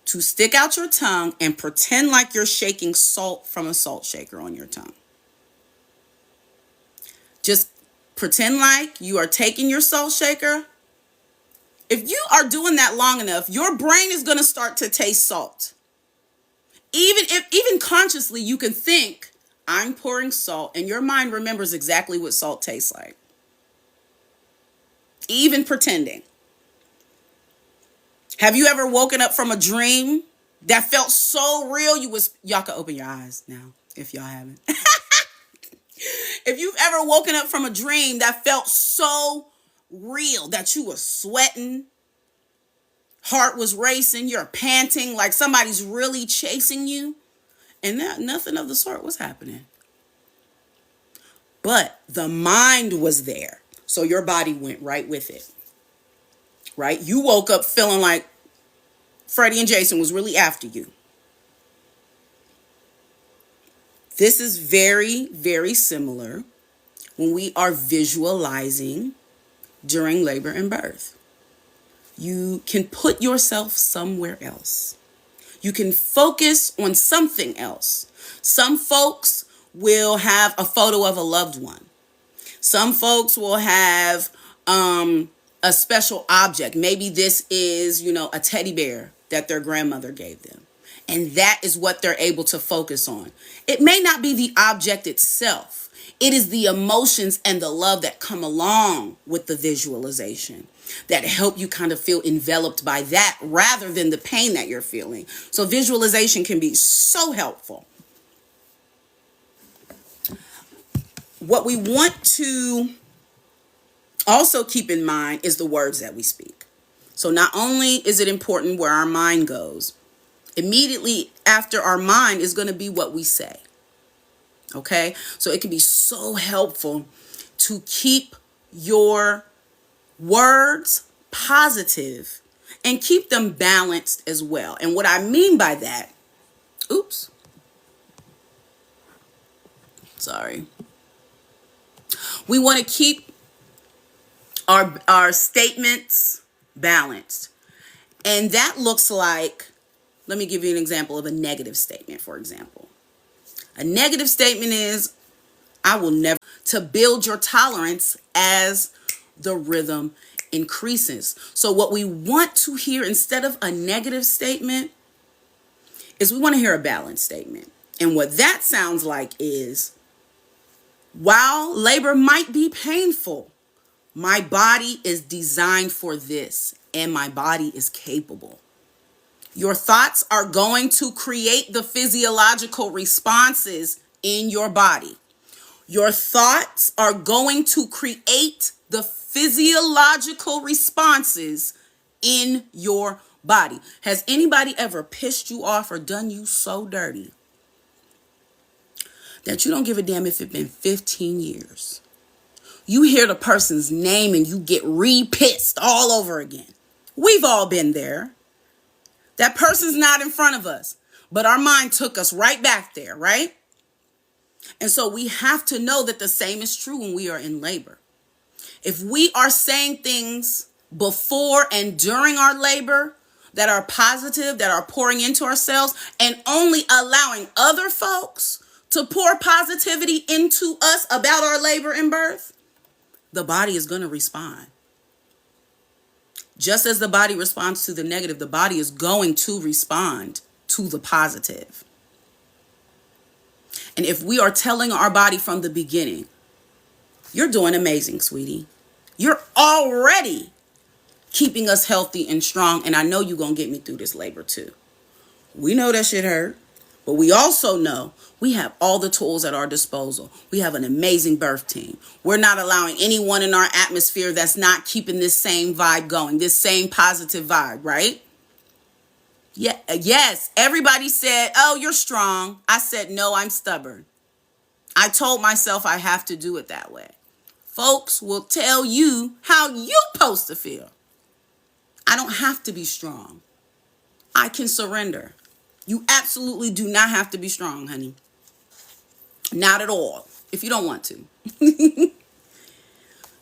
to stick out your tongue and pretend like you're shaking salt from a salt shaker on your tongue. Just Pretend like you are taking your salt shaker. If you are doing that long enough, your brain is going to start to taste salt. Even consciously, you can think, I'm pouring salt, and your mind remembers exactly what salt tastes like. Even pretending. Have you ever woken up from a dream that felt so real y'all can open your eyes now if y'all haven't. If you've ever woken up from a dream that felt so real that you were sweating, heart was racing, you're panting like somebody's really chasing you, and nothing of the sort was happening. But the mind was there, so your body went right with it. Right? You woke up feeling like Freddie and Jason was really after you. This is very, very similar when we are visualizing during labor and birth. You can put yourself somewhere else. You can focus on something else. Some folks will have a photo of a loved one. Some folks will have a special object. Maybe this is, a teddy bear that their grandmother gave them. And that is what they're able to focus on. It may not be the object itself. It is the emotions and the love that come along with the visualization that help you kind of feel enveloped by that rather than the pain that you're feeling. So visualization can be so helpful. What we want to also keep in mind is the words that we speak. So not only is it important where our mind goes, immediately after our mind is going to be what we say. Okay? So it can be so helpful to keep your words positive and keep them balanced as well. And what I mean by that, we want to keep our statements balanced. And that looks like, let me give you an example of a negative statement, for example. A negative statement is, I will never, to build your tolerance as the rhythm increases. So what we want to hear instead of a negative statement is we want to hear a balanced statement. And what that sounds like is, while labor might be painful, my body is designed for this and my body is capable. Your thoughts are going to create the physiological responses in your body. Your thoughts are going to create the physiological responses in your body. Has anybody ever pissed you off or done you so dirty that you don't give a damn if it's been 15 years? You hear the person's name and you get re-pissed all over again. We've all been there. That person's not in front of us, but our mind took us right back there, right? And so we have to know that the same is true when we are in labor. If we are saying things before and during our labor that are positive, that are pouring into ourselves, and only allowing other folks to pour positivity into us about our labor and birth, the body is going to respond. Just as the body responds to the negative, the body is going to respond to the positive. And if we are telling our body from the beginning, you're doing amazing, sweetie. You're already keeping us healthy and strong. And I know you're going to get me through this labor too. We know that shit hurt. But we also know we have all the tools at our disposal. We have an amazing birth team. We're not allowing anyone in our atmosphere that's not keeping this same vibe going, this same positive vibe, right? Yeah, yes, everybody said, oh, you're strong. I said, no, I'm stubborn. I told myself I have to do it that way. Folks will tell you how you're supposed to feel. I don't have to be strong. I can surrender. You absolutely do not have to be strong, honey. Not at all, if you don't want to.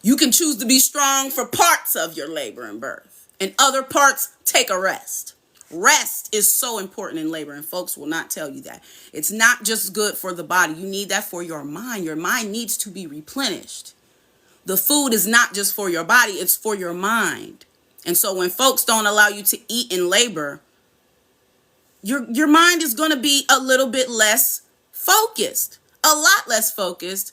You can choose to be strong for parts of your labor and birth. And other parts, take a rest. Rest is so important in labor, and folks will not tell you that. It's not just good for the body. You need that for your mind. Your mind needs to be replenished. the food is not just for your body, it's for your mind. And so when folks don't allow you to eat in labor, your mind is going to be a little bit less focused, a lot less focused,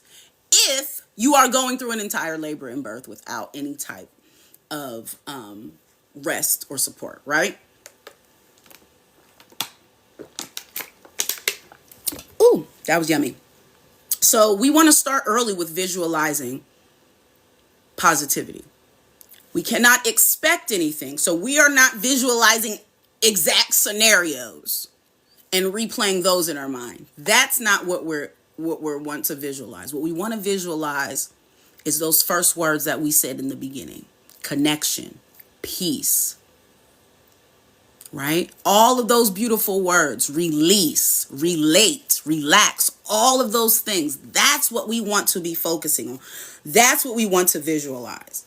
if you are going through an entire labor and birth without any type of rest or support, right? Ooh, that was yummy. So we want to start early with visualizing positivity. We cannot expect anything. So we are not visualizing exact scenarios and replaying those in our mind. That's not what we want to visualize. What we want to visualize is those first words that we said in the beginning: connection, peace, right? All of those beautiful words: release, relate, relax, all of those things. That's what we want to be focusing on. That's what we want to visualize.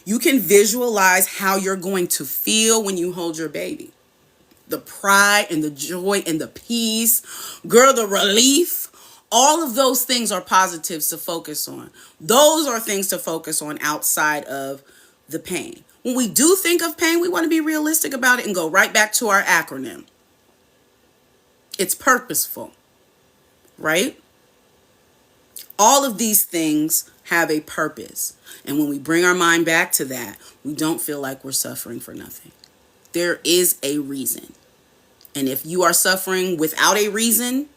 You can visualize how you're going to feel when you hold your baby. The pride and the joy and the peace, girl, the relief, all of those things are positives to focus on. Those are things to focus on outside of the pain. When we do think of pain, we want to be realistic about it and go right back to our acronym. It's purposeful, right? All of these things have a purpose. And when we bring our mind back to that, we don't feel like we're suffering for nothing. There is a reason. And if you are suffering without a reason,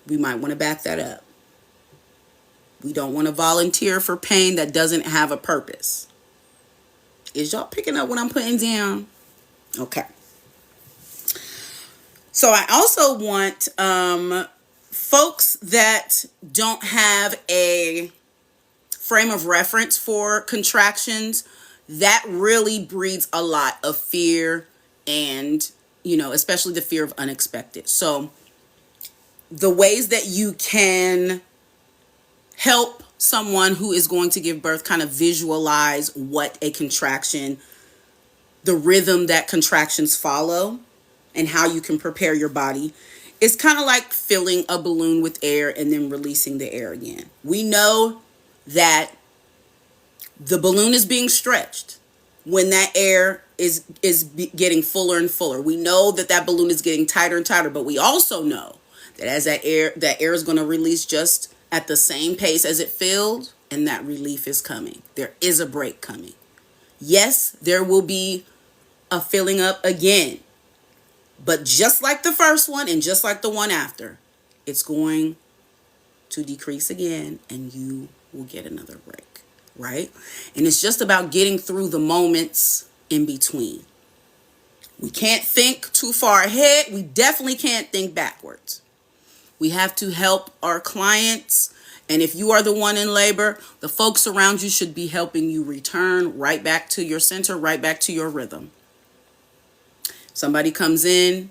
we might want to back that up. We don't want to volunteer for pain that doesn't have a purpose. Is y'all picking up what I'm putting down? Okay. So I also want folks that don't have a frame of reference for contractions, that really breeds a lot of fear and, especially the fear of unexpected. So the ways that you can help someone who is going to give birth kind of visualize what a contraction, the rhythm that contractions follow, and how you can prepare your body, is kind of like filling a balloon with air and then releasing the air again. We know that the balloon is being stretched when that air is getting fuller and fuller. We know that that balloon is getting tighter and tighter, but we also know that as that air is going to release just at the same pace as it filled, and that relief is coming. There is a break coming. Yes, there will be a filling up again, but just like the first one and just like the one after, it's going to decrease again and you will get another break, right? And it's just about getting through the moments in between. We can't think too far ahead. We definitely can't think backwards. We have to help our clients. And if you are the one in labor, the folks around you should be helping you return right back to your center, right back to your rhythm. Somebody comes in,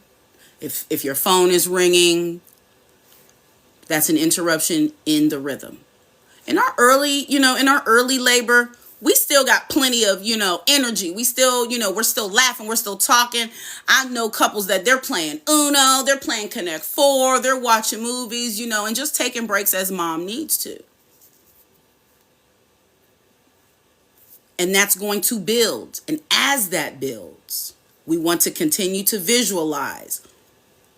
if your phone is ringing, that's an interruption in the rhythm. In our early labor, we still got plenty of, energy. We still, we're still laughing. We're still talking. I know couples that they're playing Uno, they're playing Connect Four, they're watching movies, and just taking breaks as mom needs to. And that's going to build. And as that builds, we want to continue to visualize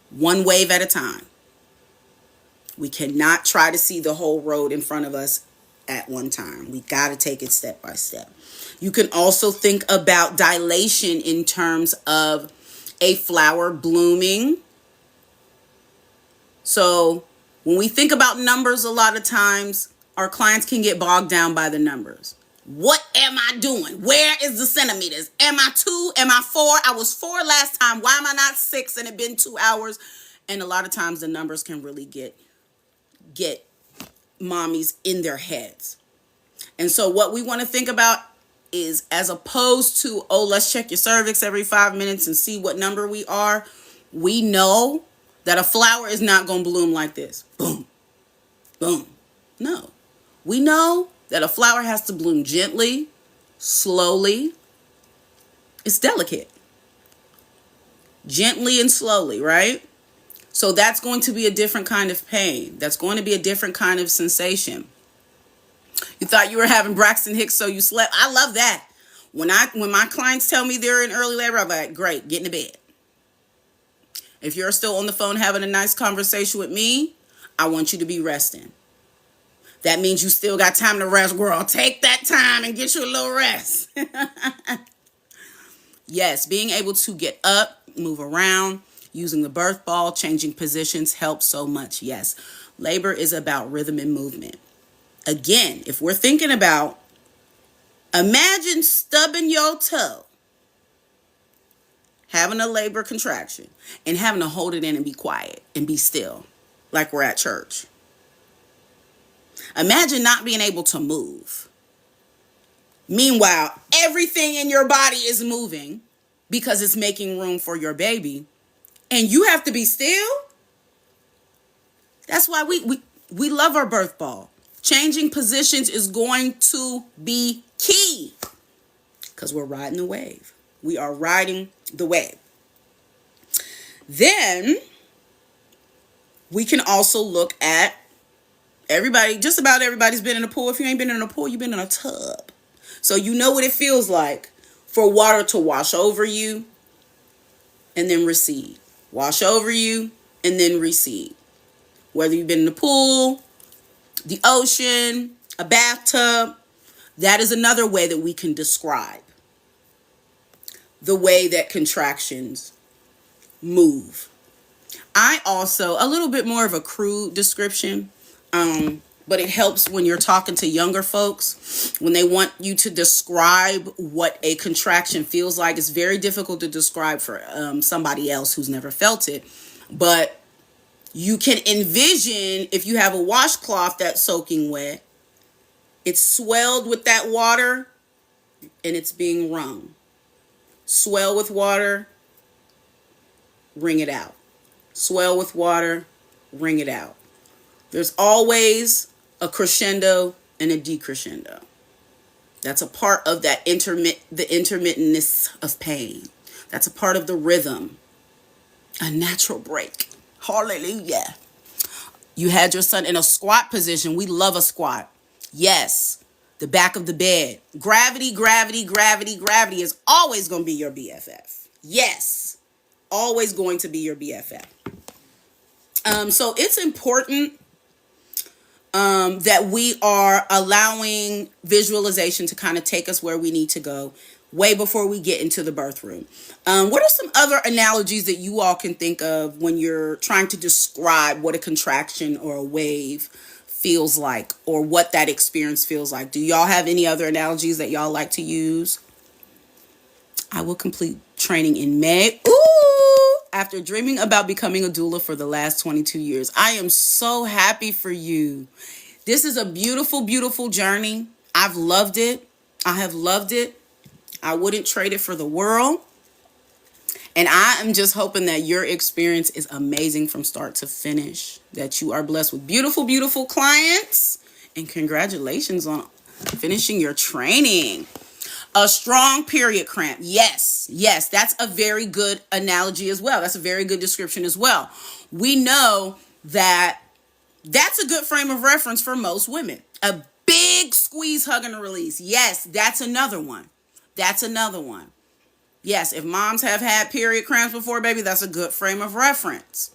one wave at a time. We cannot try to see the whole road in front of us at one time. We got to take it step by step. You can also think about dilation in terms of a flower blooming. So when we think about numbers, a lot of times our clients can get bogged down by the numbers. What am I doing? Where is the centimeters? Am I 2? Am I 4? I was 4 last time. Why am I not 6 and it's been 2 hours? And a lot of times the numbers can really get mommies in their heads. And so what we want to think about is, as opposed to, let's check your cervix every 5 minutes and see what number we are. We know that a flower is not going to bloom like this. Boom, boom. No. We know that a flower has to bloom gently, slowly. It's delicate. Gently and slowly, right? So that's going to be a different kind of pain. That's going to be a different kind of sensation. You thought you were having Braxton Hicks, so you slept. I love that. When my clients tell me they're in early labor, I'm like, great, get in the bed. If you're still on the phone having a nice conversation with me, I want you to be resting. That means you still got time to rest, girl. Take that time and get you a little rest. Yes, being able to get up, move around, using the birth ball, changing positions helps so much. Yes, labor is about rhythm and movement. Again, if we're thinking about, imagine stubbing your toe, having a labor contraction, and having to hold it in and be quiet and be still, like we're at church. Imagine not being able to move. Meanwhile, everything in your body is moving because it's making room for your baby, and you have to be still. That's why we love our birth ball. Changing positions is going to be key because we're riding the wave. We are riding the wave. Then we can also look at everybody, just about everybody's been in a pool. If you ain't been in a pool, you've been in a tub. So you know what it feels like for water to wash over you and then recede. Wash over you and then recede. Whether you've been in the pool, the ocean, a bathtub, that is another way that we can describe the way that contractions move. I also, a little bit more of a crude description, but it helps when you're talking to younger folks, when they want you to describe what a contraction feels like. It's very difficult to describe for somebody else who's never felt it, but you can envision if you have a washcloth that's soaking wet, it's swelled with that water and it's being wrung. Swell with water, wring it out. Swell with water, wring it out. There's always a crescendo and a decrescendo. That's a part of that the intermittentness of pain. That's a part of the rhythm. A natural break. Hallelujah. You had your son in a squat position. We love a squat. Yes. The back of the bed. Gravity, gravity, gravity, gravity is always going to be your BFF. Yes. Always going to be your BFF. So it's important that we are allowing visualization to kind of take us where we need to go way before we get into the birth room. What are some other analogies that you all can think of when you're trying to describe what a contraction or a wave feels like, or what that experience feels like? Do y'all have any other analogies that y'all like to use? I will complete training in May. Ooh! After dreaming about becoming a doula for the last 22 years. I am so happy for you. This is a beautiful, beautiful journey. I've loved it. I have loved it. I wouldn't trade it for the world. And I am just hoping that your experience is amazing from start to finish, that you are blessed with beautiful, beautiful clients, and congratulations on finishing your training. A strong period cramp. Yes, that's a very good analogy as well. That's a very good description as well. We know that that's a good frame of reference for most women. A big squeeze, hug, and release. Yes, that's another one. Yes, if moms have had period cramps before, baby, that's a good frame of reference.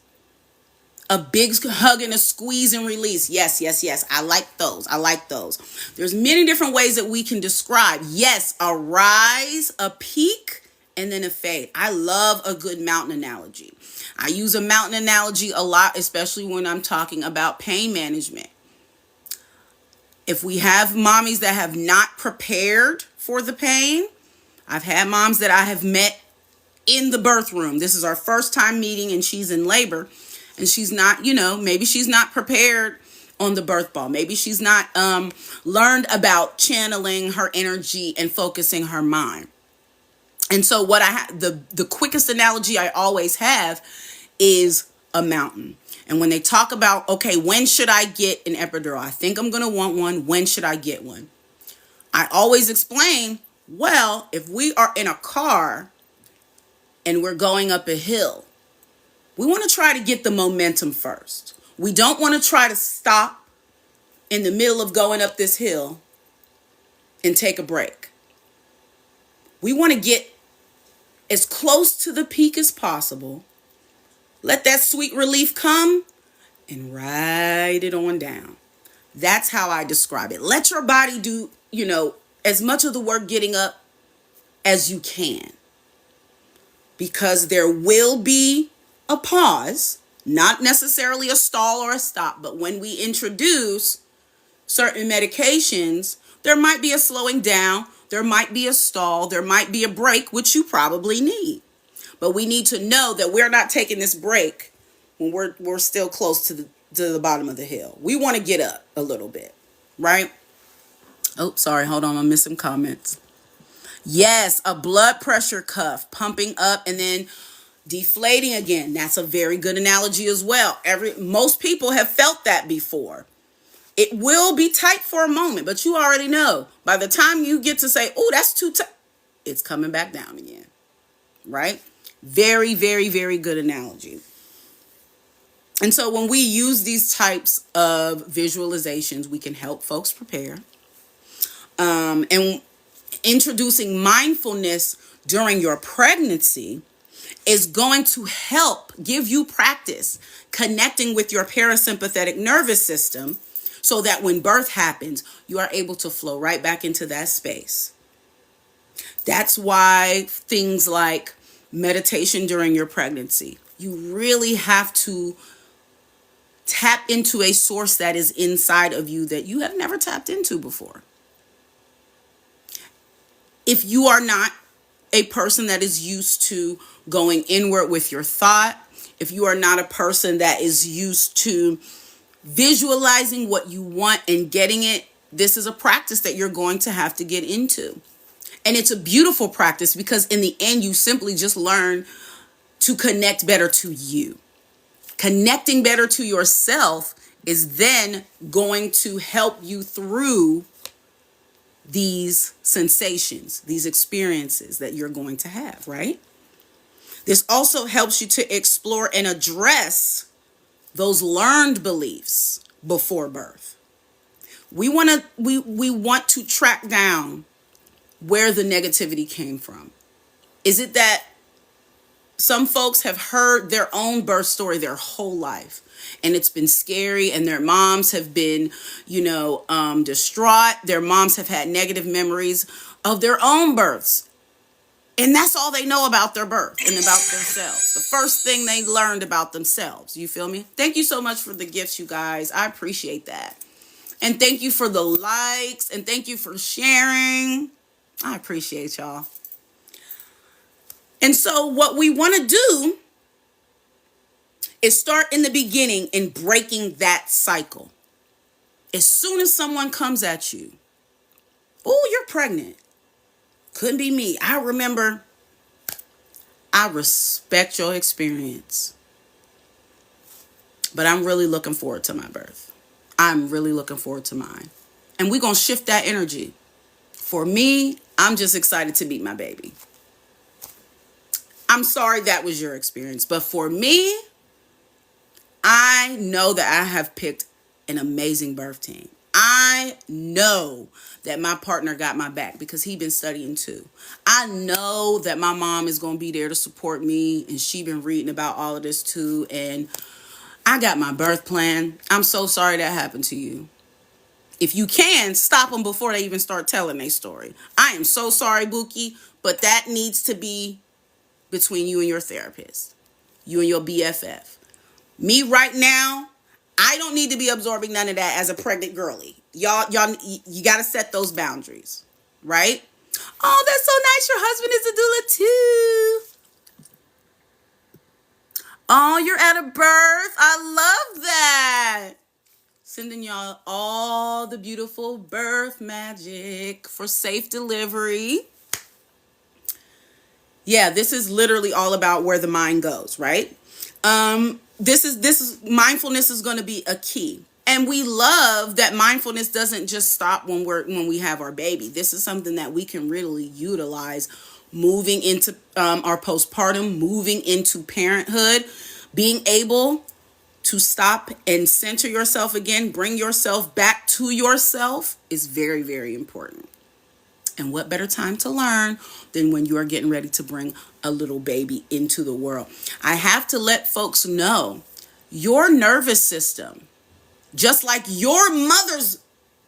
A big hug and a squeeze and release. Yes. I like those. There's many different ways that we can describe. Yes, a rise, a peak, and then a fade. I love a good mountain analogy. I use a mountain analogy a lot, especially when I'm talking about pain management. If we have mommies that have not prepared for the pain, I've had moms that I have met in the birth room. This is our first time meeting and she's in labor. And she's not, maybe she's not prepared on the birth ball. Maybe she's not learned about channeling her energy and focusing her mind. And so what the quickest analogy I always have is a mountain. And when they talk about, okay, when should I get an epidural? I think I'm going to want one. When should I get one? I always explain, well, if we are in a car and we're going up a hill, we want to try to get the momentum first. We don't want to try to stop in the middle of going up this hill and take a break. We want to get as close to the peak as possible. Let that sweet relief come and ride it on down. That's how I describe it. Let your body do, as much of the work getting up as you can. Because there will be a pause, not necessarily a stall or a stop, but when we introduce certain medications, there might be a slowing down, there might be a stall, there might be a break, which you probably need. But we need to know that we're not taking this break when we're still close to the bottom of the hill. We want to get up a little bit, right? Oh, sorry, hold on, I'm missing comments. Yes, a blood pressure cuff pumping up and then deflating again. That's a very good analogy as well. Most people have felt that before. It will be tight for a moment, but you already know by the time you get to say, oh, that's too tight, it's coming back down again, right? Very, very, very good analogy. And so when we use these types of visualizations, we can help folks prepare. And introducing mindfulness during your pregnancy is going to help give you practice connecting with your parasympathetic nervous system so that when birth happens, you are able to flow right back into that space. That's why things like meditation during your pregnancy, you really have to tap into a source that is inside of you that you have never tapped into before. If you are not a person that is used to going inward with your thought, if you are not a person that is used to visualizing what you want and getting it, this is a practice that you're going to have to get into. And it's a beautiful practice because in the end, you simply just learn to connect better to you. Connecting better to yourself is then going to help you through these sensations, these experiences that you're going to have, right? This also helps you to explore and address those learned beliefs before birth. We want to track down where the negativity came from. Is it that some folks have heard their own birth story their whole life and it's been scary and their moms have been, distraught. Their moms have had negative memories of their own births. And that's all they know about their birth and about themselves. The first thing they learned about themselves. You feel me? Thank you so much for the gifts, you guys. I appreciate that. And thank you for the likes and thank you for sharing. I appreciate y'all. And so what we want to do is start in the beginning in breaking that cycle. As soon as someone comes at you, oh, you're pregnant. Couldn't be me. I respect your experience. But I'm really looking forward to my birth. I'm really looking forward to mine. And we're going to shift that energy. For me, I'm just excited to meet my baby. I'm sorry that was your experience. But for me, I know that I have picked an amazing birth team. I know that my partner got my back because he's been studying too. I know that my mom is going to be there to support me and she's been reading about all of this too. And I got my birth plan. I'm so sorry that happened to you. If you can, stop them before they even start telling their story. I am so sorry, Buki, but that needs to be between you and your therapist, you and your BFF. Me right now, I don't need to be absorbing none of that as a pregnant girly. Y'all, you got to set those boundaries, right? Oh, that's so nice. Your husband is a doula too. Oh, you're at a birth. I love that. Sending y'all all the beautiful birth magic for safe delivery. Yeah, this is literally all about where the mind goes, right? This is mindfulness is going to be a key. And we love that mindfulness doesn't just stop when we have our baby. This is something that we can really utilize moving into our postpartum, moving into parenthood, being able to stop and center yourself again, bring yourself back to yourself is very, very important. And what better time to learn than when you are getting ready to bring a little baby into the world? I have to let folks know your nervous system, just like your mother's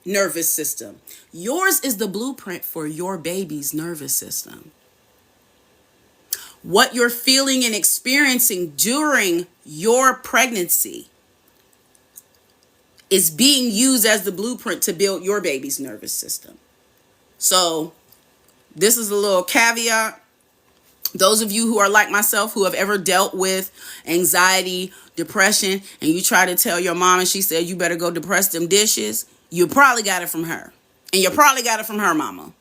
nervous system, yours is the blueprint for your baby's nervous system. What you're feeling and experiencing during your pregnancy is being used as the blueprint to build your baby's nervous system. So this is a little caveat. Those of you who are like myself, who have ever dealt with anxiety, depression, and you try to tell your mom and she said, you better go depress them dishes, you probably got it from her. And you probably got it from her mama.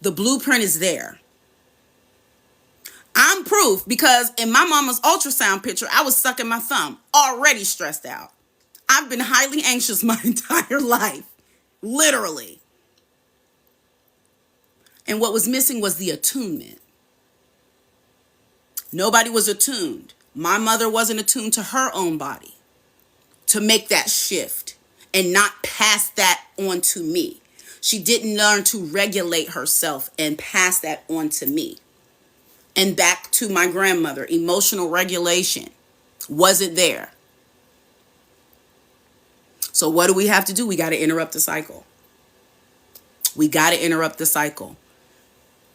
The blueprint is there. I'm proof, because in my mama's ultrasound picture, I was sucking my thumb, already stressed out. I've been highly anxious my entire life, literally. And what was missing was the attunement. Nobody was attuned. My mother wasn't attuned to her own body to make that shift and not pass that on to me. She didn't learn to regulate herself and pass that on to me. And back to my grandmother, emotional regulation wasn't there. So what do we have to do? We got to interrupt the cycle. We got to interrupt the cycle.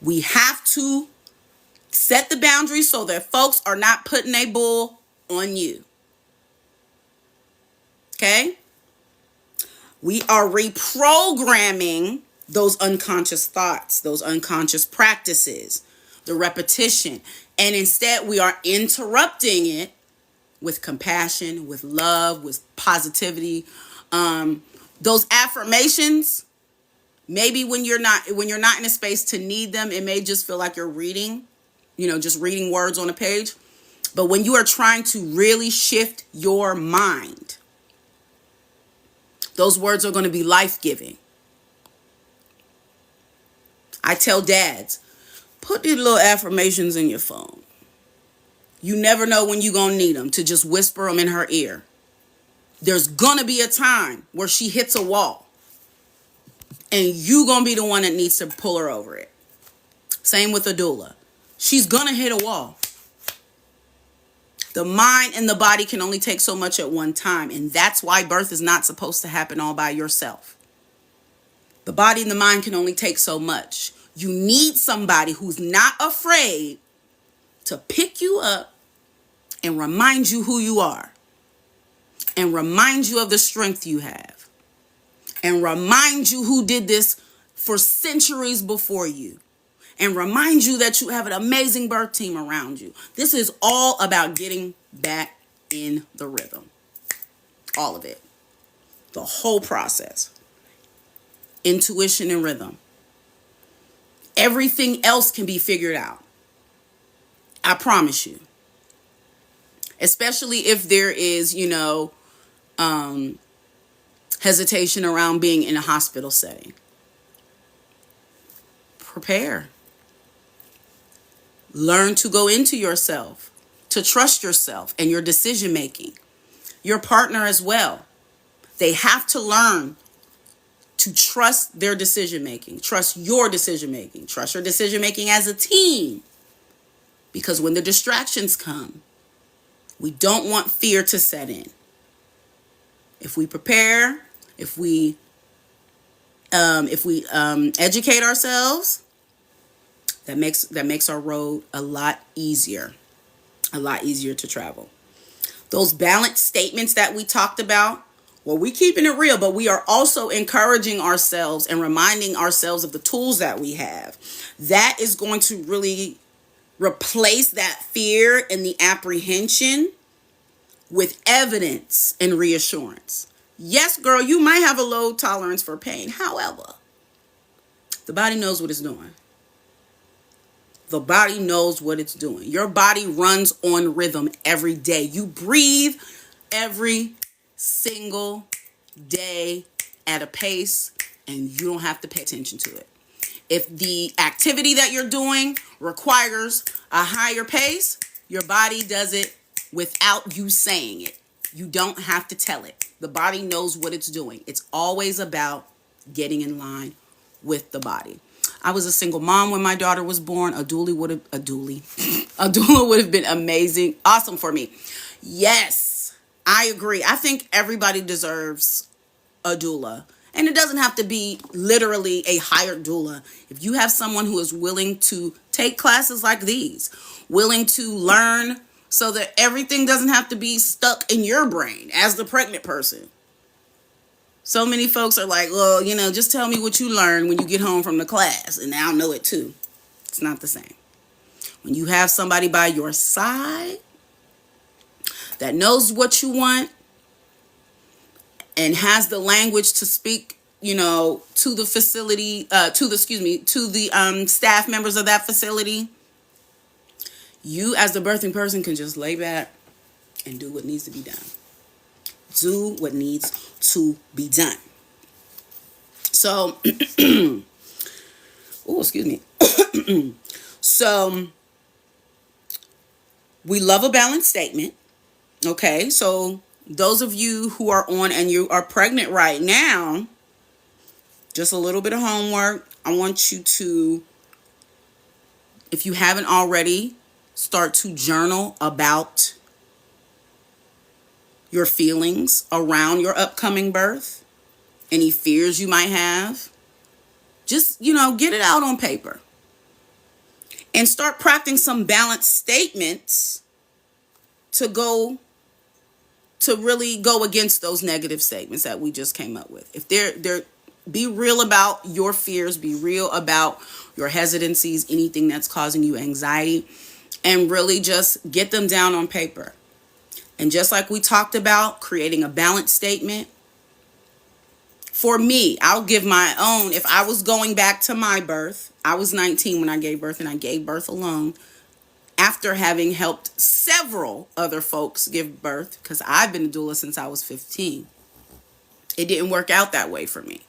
We have to set the boundaries so that folks are not putting a bull on you. Okay? We are reprogramming those unconscious thoughts, those unconscious practices, the repetition. And instead, we are interrupting it with compassion, with love, with positivity. Those affirmations, maybe when you're not in a space to need them, it may just feel like you're reading, just reading words on a page. But when you are trying to really shift your mind, those words are going to be life-giving. I tell dads, put these little affirmations in your phone. You never know when you're going to need them, to just whisper them in her ear. There's going to be a time where she hits a wall, and you going to be the one that needs to pull her over it. Same with a doula. She's going to hit a wall. The mind and the body can only take so much at one time, and that's why birth is not supposed to happen all by yourself. The body and the mind can only take so much. You need somebody who's not afraid to pick you up and remind you who you are, and remind you of the strength you have, and remind you who did this for centuries before you, and remind you that you have an amazing birth team around you. This is all about getting back in the rhythm. All of it. The whole process. Intuition and rhythm. Everything else can be figured out. I promise you. Especially if there is, hesitation around being in a hospital setting. Prepare. Learn to go into yourself, to trust yourself and your decision making. Your partner as well. They have to learn to trust their decision making, trust your decision making, trust your decision making as a team. Because when the distractions come, we don't want fear to set in. If we prepare, if we educate ourselves, that makes our road a lot easier to travel. Those balanced statements that we talked about, well, we keeping it real, but we are also encouraging ourselves and reminding ourselves of the tools that we have. That is going to really replace that fear and the apprehension with evidence and reassurance. Yes, girl, you might have a low tolerance for pain. However, the body knows what it's doing. The body knows what it's doing. Your body runs on rhythm every day. You breathe every single day at a pace, and you don't have to pay attention to it. If the activity that you're doing requires a higher pace, your body does it without you saying it. You don't have to tell it. The body knows what it's doing. It's always about getting in line with the body. I was a single mom when my daughter was born. A doula would have been amazing, awesome for me. Yes, I agree. I think everybody deserves a doula. And it doesn't have to be literally a hired doula. If you have someone who is willing to take classes like these, willing to learn so that everything doesn't have to be stuck in your brain as the pregnant person. So many folks are like, well, just tell me what you learned when you get home from the class, and I'll know it too. It's not the same. When you have somebody by your side that knows what you want and has the language to speak, to the facility, to the staff members of that facility, you as the birthing person can just lay back and do what needs to be done. Do what needs to be done. So, excuse me. So, we love a balanced statement. Okay, so those of you who are on and you are pregnant right now, just a little bit of homework. I want you to, if you haven't already, start to journal about your feelings around your upcoming birth, any fears you might have. Just, get it out on paper and start practicing some balanced statements to really go against those negative statements that we just came up with. If they're be real about your fears, be real about your hesitancies, anything that's causing you anxiety, and really just get them down on paper. And just like we talked about, creating a balanced statement. For me, I'll give my own. If I was going back to my birth, I was 19 when I gave birth, and I gave birth alone after having helped several other folks give birth, because I've been a doula since I was 15. It didn't work out that way for me.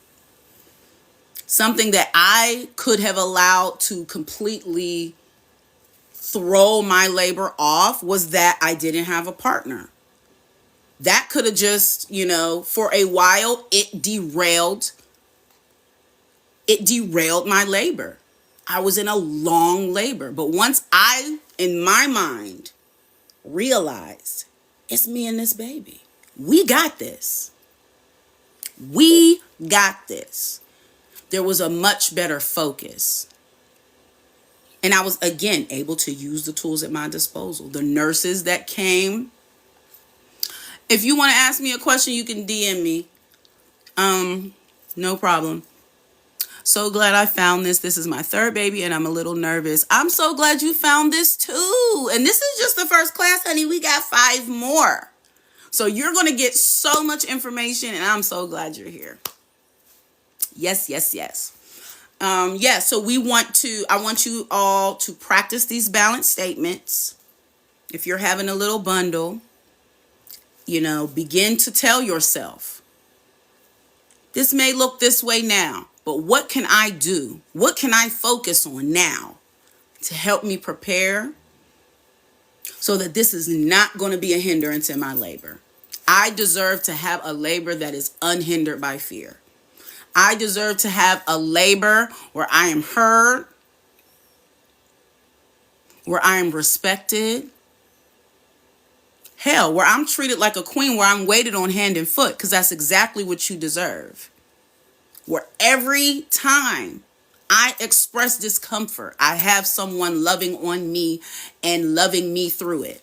Something that I could have allowed to completely throw my labor off was that I didn't have a partner. That could have just, for a while, it derailed my labor. I was in a long labor. But once I, in my mind, realized it's me and this baby, we got this. We got this. There was a much better focus. And I was, again, able to use the tools at my disposal. The nurses that came. If you want to ask me a question, you can DM me. No problem. So glad I found this. This is my third baby, and I'm a little nervous. I'm so glad you found this too. And this is just the first class, honey. We got 5 more. So you're going to get so much information, and I'm so glad you're here. Yes. So I want you all to practice these balanced statements. If you're having a little bundle, begin to tell yourself, this may look this way now, but what can I do? What can I focus on now to help me prepare so that this is not going to be a hindrance in my labor? I deserve to have a labor that is unhindered by fear. I deserve to have a labor where I am heard, where I am respected. Hell, where I'm treated like a queen, where I'm waited on hand and foot, because that's exactly what you deserve. Where every time I express discomfort, I have someone loving on me and loving me through it.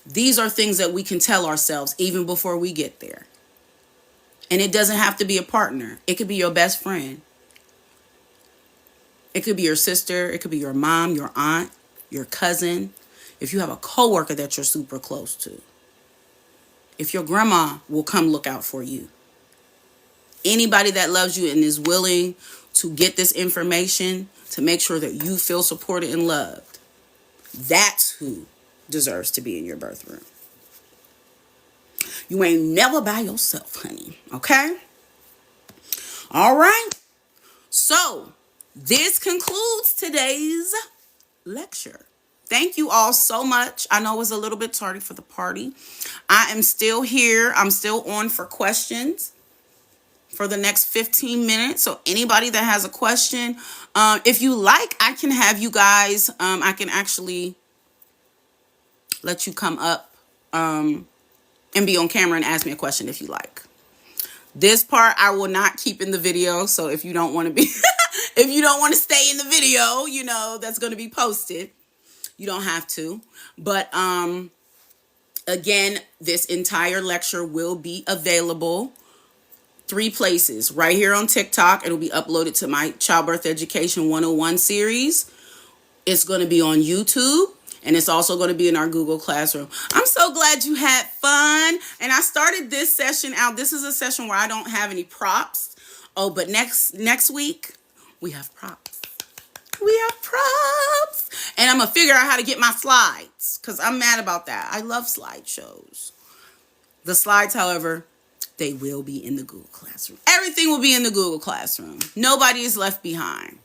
These are things that we can tell ourselves even before we get there. And it doesn't have to be a partner. It could be your best friend. It could be your sister. It could be your mom, your aunt, your cousin. If you have a coworker that you're super close to. If your grandma will come look out for you. Anybody that loves you and is willing to get this information to make sure that you feel supported and loved. That's who deserves to be in your birth room. You ain't never by yourself, honey. Okay? All right. So, this concludes today's lecture. Thank you all so much. I know it was a little bit tardy for the party. I am still here. I'm still on for questions for the next 15 minutes. So anybody that has a question, if you like, I can have you guys, I can actually let you come up and be on camera and ask me a question if you like. This part I will not keep in the video. So if you don't want to be, if you don't want to stay in the video, you know, that's going to be posted. You don't have to. But again, this entire lecture will be available 3 places. Right here on TikTok. It'll be uploaded to my Childbirth Education 101 series. It's going to be on YouTube. And it's also going to be in our Google Classroom. I'm so glad you had fun. And I started this session out. This is a session where I don't have any props. Oh, but next week, we have props. We have props. And I'm going to figure out how to get my slides. Because I'm mad about that. I love slideshows. The slides, however, they will be in the Google Classroom. Everything will be in the Google Classroom. Nobody is left behind.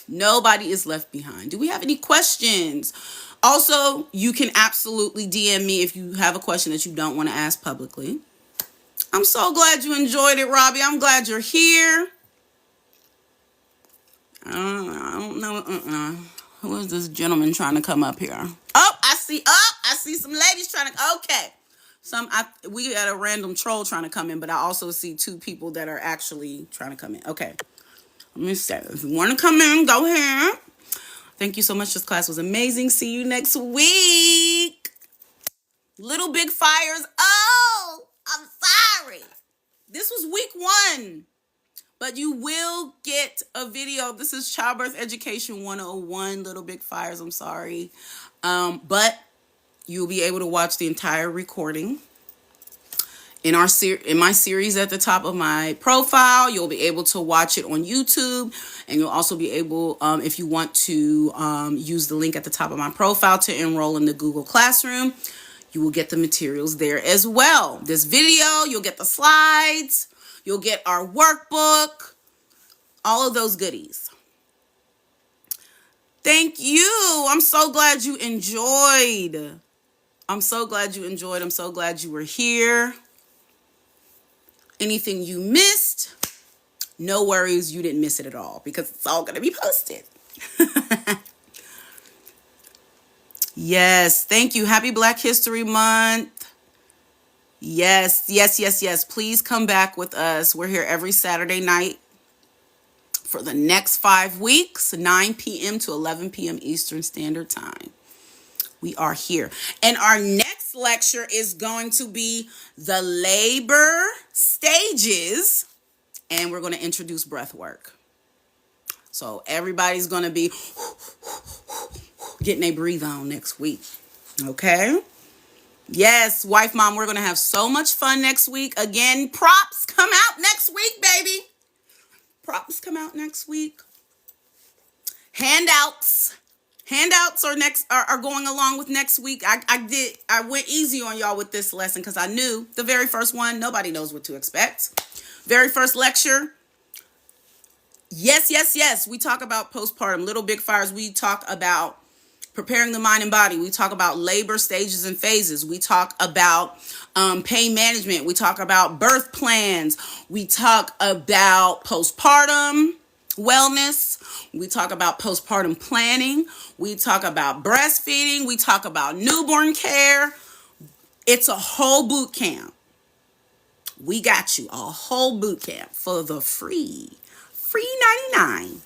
Nobody is left behind. Do we have any questions? Also, you can absolutely DM me if you have a question that you don't want to ask publicly. I'm so glad you enjoyed it, Robbie. I'm glad you're here. I don't know. Who is this gentleman trying to come up here? I see some ladies trying to. Okay. We got a random troll trying to come in, but I also see 2 people that are actually trying to come in. Okay. Let me say, if you want to come in, go ahead. Thank you so much. This class was amazing. See you next week. Little Big Fires. Oh, I'm sorry. This was week 1. But you will get a video. This is Childbirth Education 101. Little Big Fires. I'm sorry. But you'll be able to watch the entire recording. In my series at the top of my profile, you'll be able to watch it on YouTube, and you'll also be able, if you want to use the link at the top of my profile to enroll in the Google Classroom, you will get the materials there as well. This video, you'll get the slides, you'll get our workbook, all of those goodies. Thank you. I'm so glad you enjoyed. I'm so glad you were here. Anything you missed, no worries, you didn't miss it at all because it's all going to be posted. Yes, thank you. Happy Black History Month. Yes. Please come back with us. We're here every Saturday night for the next 5 weeks, 9 p.m. to 11 p.m. Eastern Standard Time. We are here. And our next lecture is going to be the labor stages. And we're going to introduce breath work. So everybody's going to be getting a breathe on next week. Okay? Yes, wife, mom, we're going to have so much fun next week. Again, props come out next week, baby. Props come out next week. Handouts are going along with next week. I went easy on y'all with this lesson because I knew the very first one, nobody knows what to expect. Very first lecture. Yes. We talk about postpartum, Little Big Fires. We talk about preparing the mind and body. We talk about labor stages and phases. We talk about pain management. We talk about birth plans. We talk about postpartum wellness. We talk about postpartum planning. We talk about breastfeeding. We talk about newborn care. It's a whole boot camp. We got you a whole boot camp for the free 99.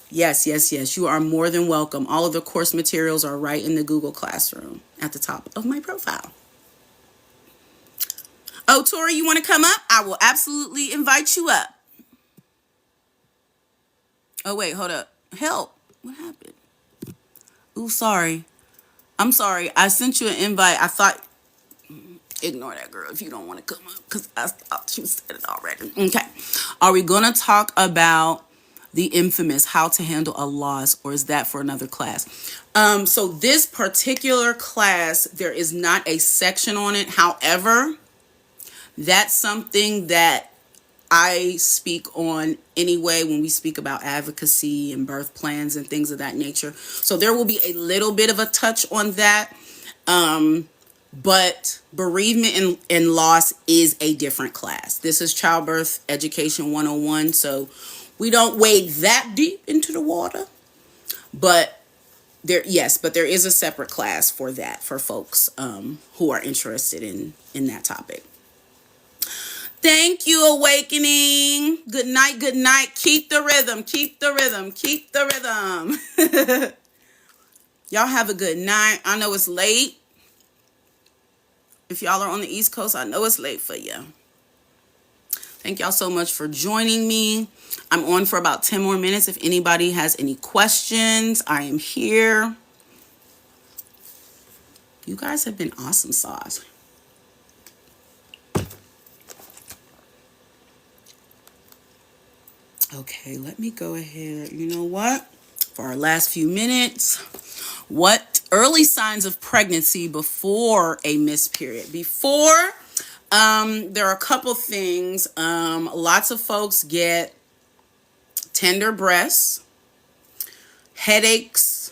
Yes. You are more than welcome. All of the course materials are right in the Google Classroom at the top of my profile. Oh, Tori, you want to come up? I will absolutely invite you up. Oh, wait, hold up. Help. What happened? Ooh, sorry. I'm sorry. I sent you an invite. I thought, ignore that girl if you don't want to come up because I thought she said it already. Okay. Are we going to talk about the infamous how to handle a loss, or is that for another class? So this particular class, there is not a section on it. However, that's something that I speak on anyway when we speak about advocacy and birth plans and things of that nature. So there will be a little bit of a touch on that. But bereavement and loss is a different class. This is Childbirth Education 101. So we don't wade that deep into the water. But there is a separate class for that, for folks who are interested in that topic. Thank you, Awakening. Good night, good night. Keep the rhythm, keep the rhythm, keep the rhythm. Y'all have a good night. I know it's late. If y'all are on the East Coast, I know it's late for you. Thank y'all so much for joining me. I'm on for about 10 more minutes. If anybody has any questions, I am here. You guys have been awesome sauce. Okay, let me go ahead. You know what? For our last few minutes, what early signs of pregnancy before a missed period? There are a couple things. Lots of folks get tender breasts, headaches,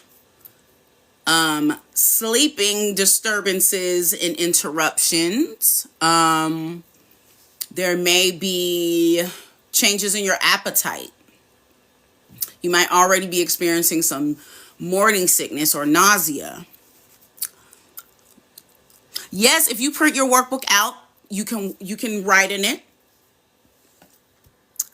sleeping disturbances and interruptions. There may be changes in your appetite. You might already be experiencing some morning sickness or nausea. Yes, if you print your workbook out, you can write in it.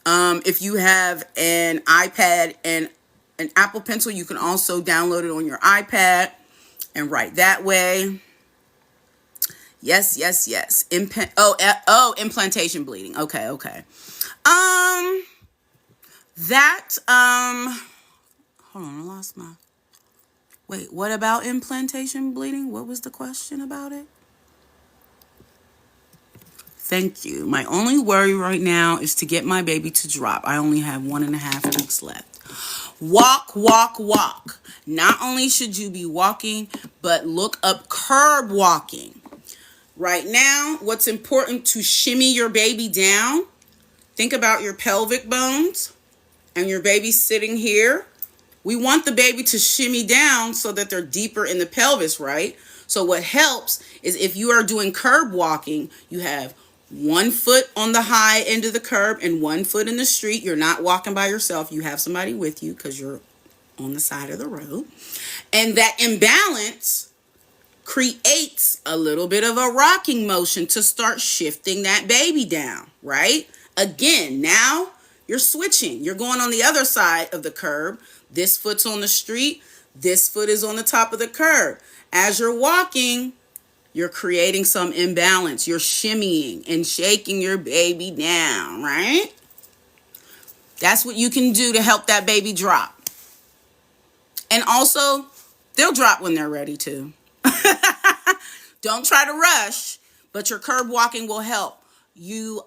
If you have an iPad and an Apple Pencil, you can also download it on your iPad and write that way. Yes. Implantation bleeding. Okay. Hold on, I lost my... Wait, what about implantation bleeding? What was the question about it? Thank you. My only worry right now is to get my baby to drop. I only have 1.5 weeks left. Walk. Not only should you be walking, but look up curb walking. Right now, what's important to shimmy your baby down? Think about your pelvic bones and your baby sitting here. We want the baby to shimmy down so that they're deeper in the pelvis, right? So what helps is if you are doing curb walking, you have 1 foot on the high end of the curb and 1 foot in the street. You're not walking by yourself. You have somebody with you because you're on the side of the road. And that imbalance creates a little bit of a rocking motion to start shifting that baby down, right? Again, now you're switching. You're going on the other side of the curb. This foot's on the street. This foot is on the top of the curb. As you're walking, you're creating some imbalance. You're shimmying and shaking your baby down, right? That's what you can do to help that baby drop. And also, they'll drop when they're ready to. Don't try to rush, but your curb walking will help. You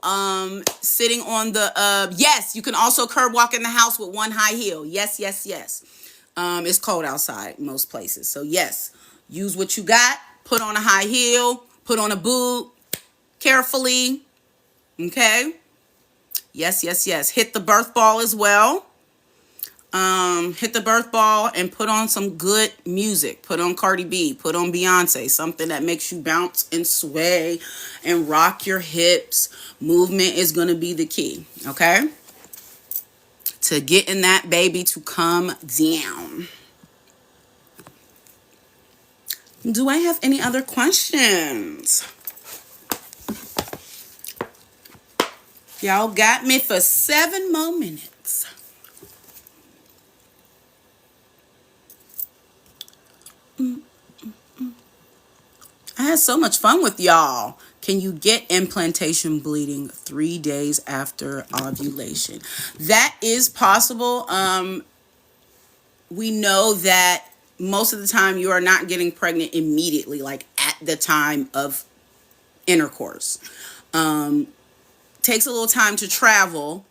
sitting on the yes, you can also curb walk in the house with 1 high heel. Yes. It's cold outside most places. So yes, use what you got. Put on a high heel, put on a boot carefully. Okay? Yes. Hit the birth ball as well. Hit the birth ball and put on some good music. Put on Cardi B, put on Beyonce, something that makes you bounce and sway and rock your hips. Movement is going to be the key, okay? To getting that baby to come down. Do I have any other questions? Y'all got me for 7 more minutes. I had so much fun with y'all. Can you get implantation bleeding 3 days after ovulation? That is possible. We know that most of the time you are not getting pregnant immediately, like at the time of intercourse. Takes a little time to travel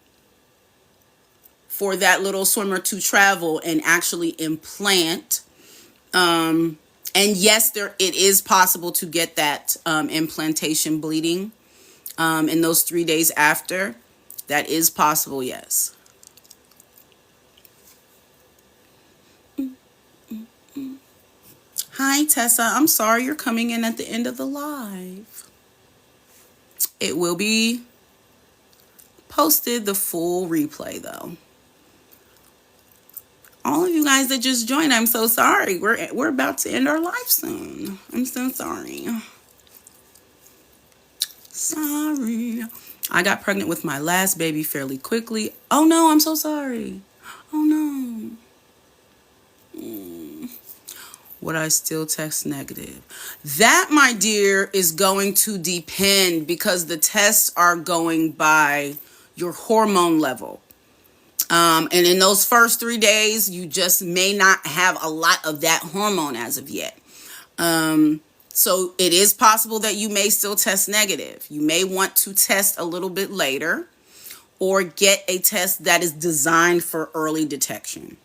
for that little swimmer to travel and actually implant. And yes, it is possible to get that implantation bleeding in those 3 days after. That is possible, yes. Hi, Tessa. I'm sorry you're coming in at the end of the live. It will be posted, the full replay, though. All of you guys that just joined, I'm so sorry. We're about to end our live soon. I'm so sorry. Sorry. I got pregnant with my last baby fairly quickly. Oh no, I'm so sorry. Oh no. Would I still test negative? That, my dear, is going to depend because the tests are going by your hormone level. And in those first 3 days, you just may not have a lot of that hormone as of yet. So it is possible that you may still test negative. You may want to test a little bit later or get a test that is designed for early detection.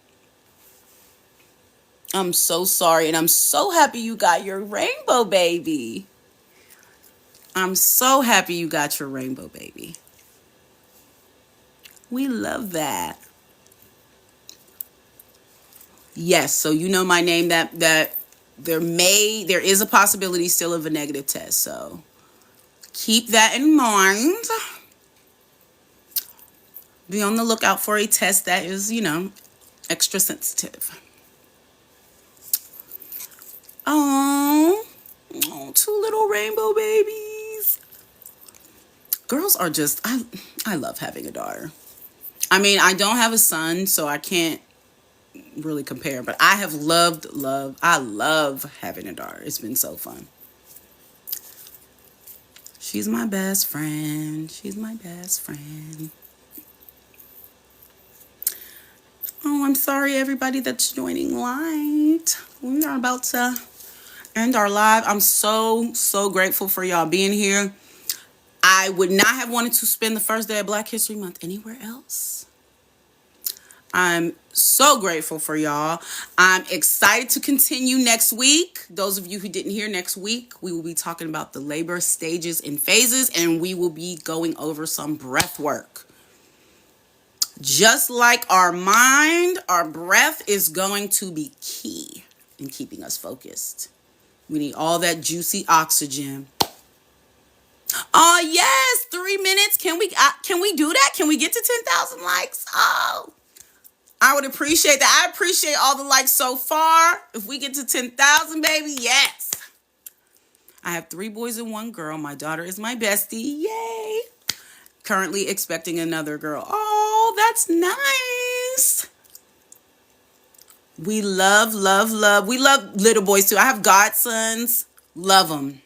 I'm so sorry, and I'm so happy you got your rainbow baby. I'm so happy you got your rainbow baby. We love that. Yes, so you know my name, that there is a possibility still of a negative test. So keep that in mind. Be on the lookout for a test that is, extra sensitive. Oh, 2 little rainbow babies. Girls are just, I love having a daughter. I mean, I don't have a son, so I can't really compare, but I have I love having a daughter. It's been so fun. She's my best friend. She's my best friend. Oh, I'm sorry, everybody that's joining live. We are about to end our live. I'm so grateful for y'all being here. I would not have wanted to spend the first day of Black History Month anywhere else. I'm so grateful for y'all. I'm excited to continue next week. Those of you who didn't hear, next week, we will be talking about the labor stages and phases, and we will be going over some breath work. Just like our mind, our breath is going to be key in keeping us focused. We need all that juicy oxygen. Oh, yes, 3 minutes. Can we do that? Can we get to 10,000 likes? Oh, I would appreciate that. I appreciate all the likes so far. If we get to 10,000, baby, yes. I have 3 boys and 1 girl. My daughter is my bestie. Yay. Currently expecting another girl. Oh, that's nice. We love. We love little boys too. I have godsons. Love them.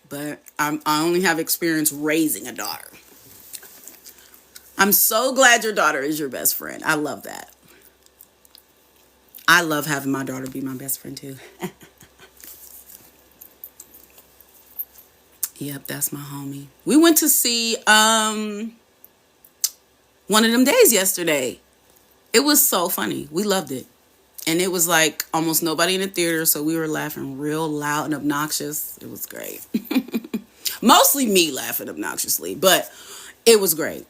But I only have experience raising a daughter. I'm so glad your daughter is your best friend. I love that. I love having my daughter be my best friend too. Yep, that's my homie. We went to see One of Them Days yesterday. It was so funny. We loved it. And it was like almost nobody in the theater, so we were laughing real loud and obnoxious. It was great. Mostly me laughing obnoxiously, but it was great.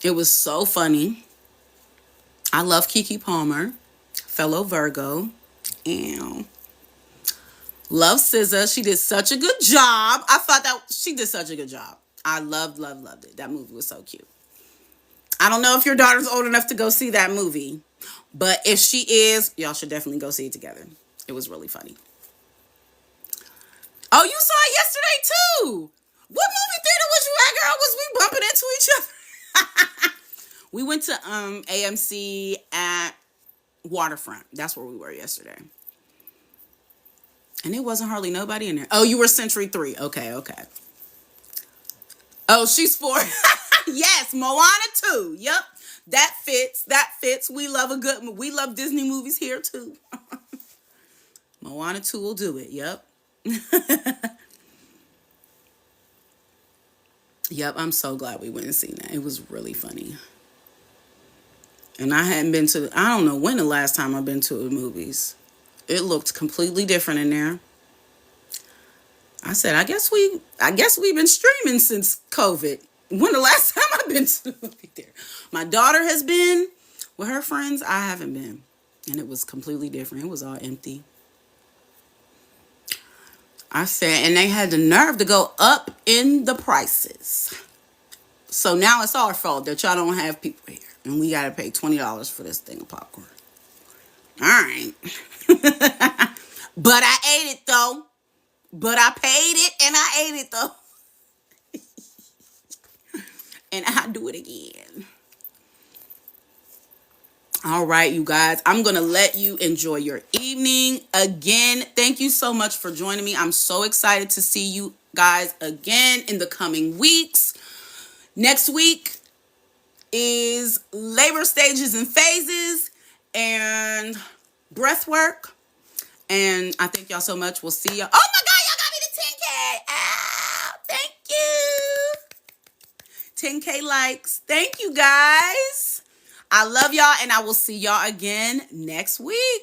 It was so funny. I love Keke Palmer, fellow Virgo. And love SZA. She did such a good job. I thought that she did such a good job. I loved it. That movie was so cute. I don't know if your daughter's old enough to go see that movie, but if she is, y'all should definitely go see it together. It was really funny. Oh, you saw it yesterday too. What movie theater was you at, girl? Was we bumping into each other? We went to AMC at Waterfront. That's where we were yesterday. And it wasn't hardly nobody in there. Oh, you were Century 3. Okay. Oh, she's 4. Yes, Moana 2. Yep. That fits. We love Disney movies here too. Moana 2 will do it. Yep. Yep, I'm so glad we went and seen that. It was really funny. And I hadn't been to, I don't know when the last time I've been to the movies. It looked completely different in there. I said, I guess we've been streaming since COVID. When the last time I've been to the movie theater? My daughter has been with her friends. I haven't been. And it was completely different. It was all empty. I said, and they had the nerve to go up in the prices. So now it's our fault that y'all don't have people here. And we got to pay $20 for this thing of popcorn. All right. But I ate it, though. But I paid it, and I ate it, though. And I'll do it again. All right, you guys. I'm going to let you enjoy your evening. Again, thank you so much for joining me. I'm so excited to see you guys again in the coming weeks. Next week is labor stages and phases and breath work. And I thank y'all so much. We'll see y'all. Oh my God, y'all got me to 10K. Ah, thank you. 10K likes. Thank you, guys. I love y'all, and I will see y'all again next week.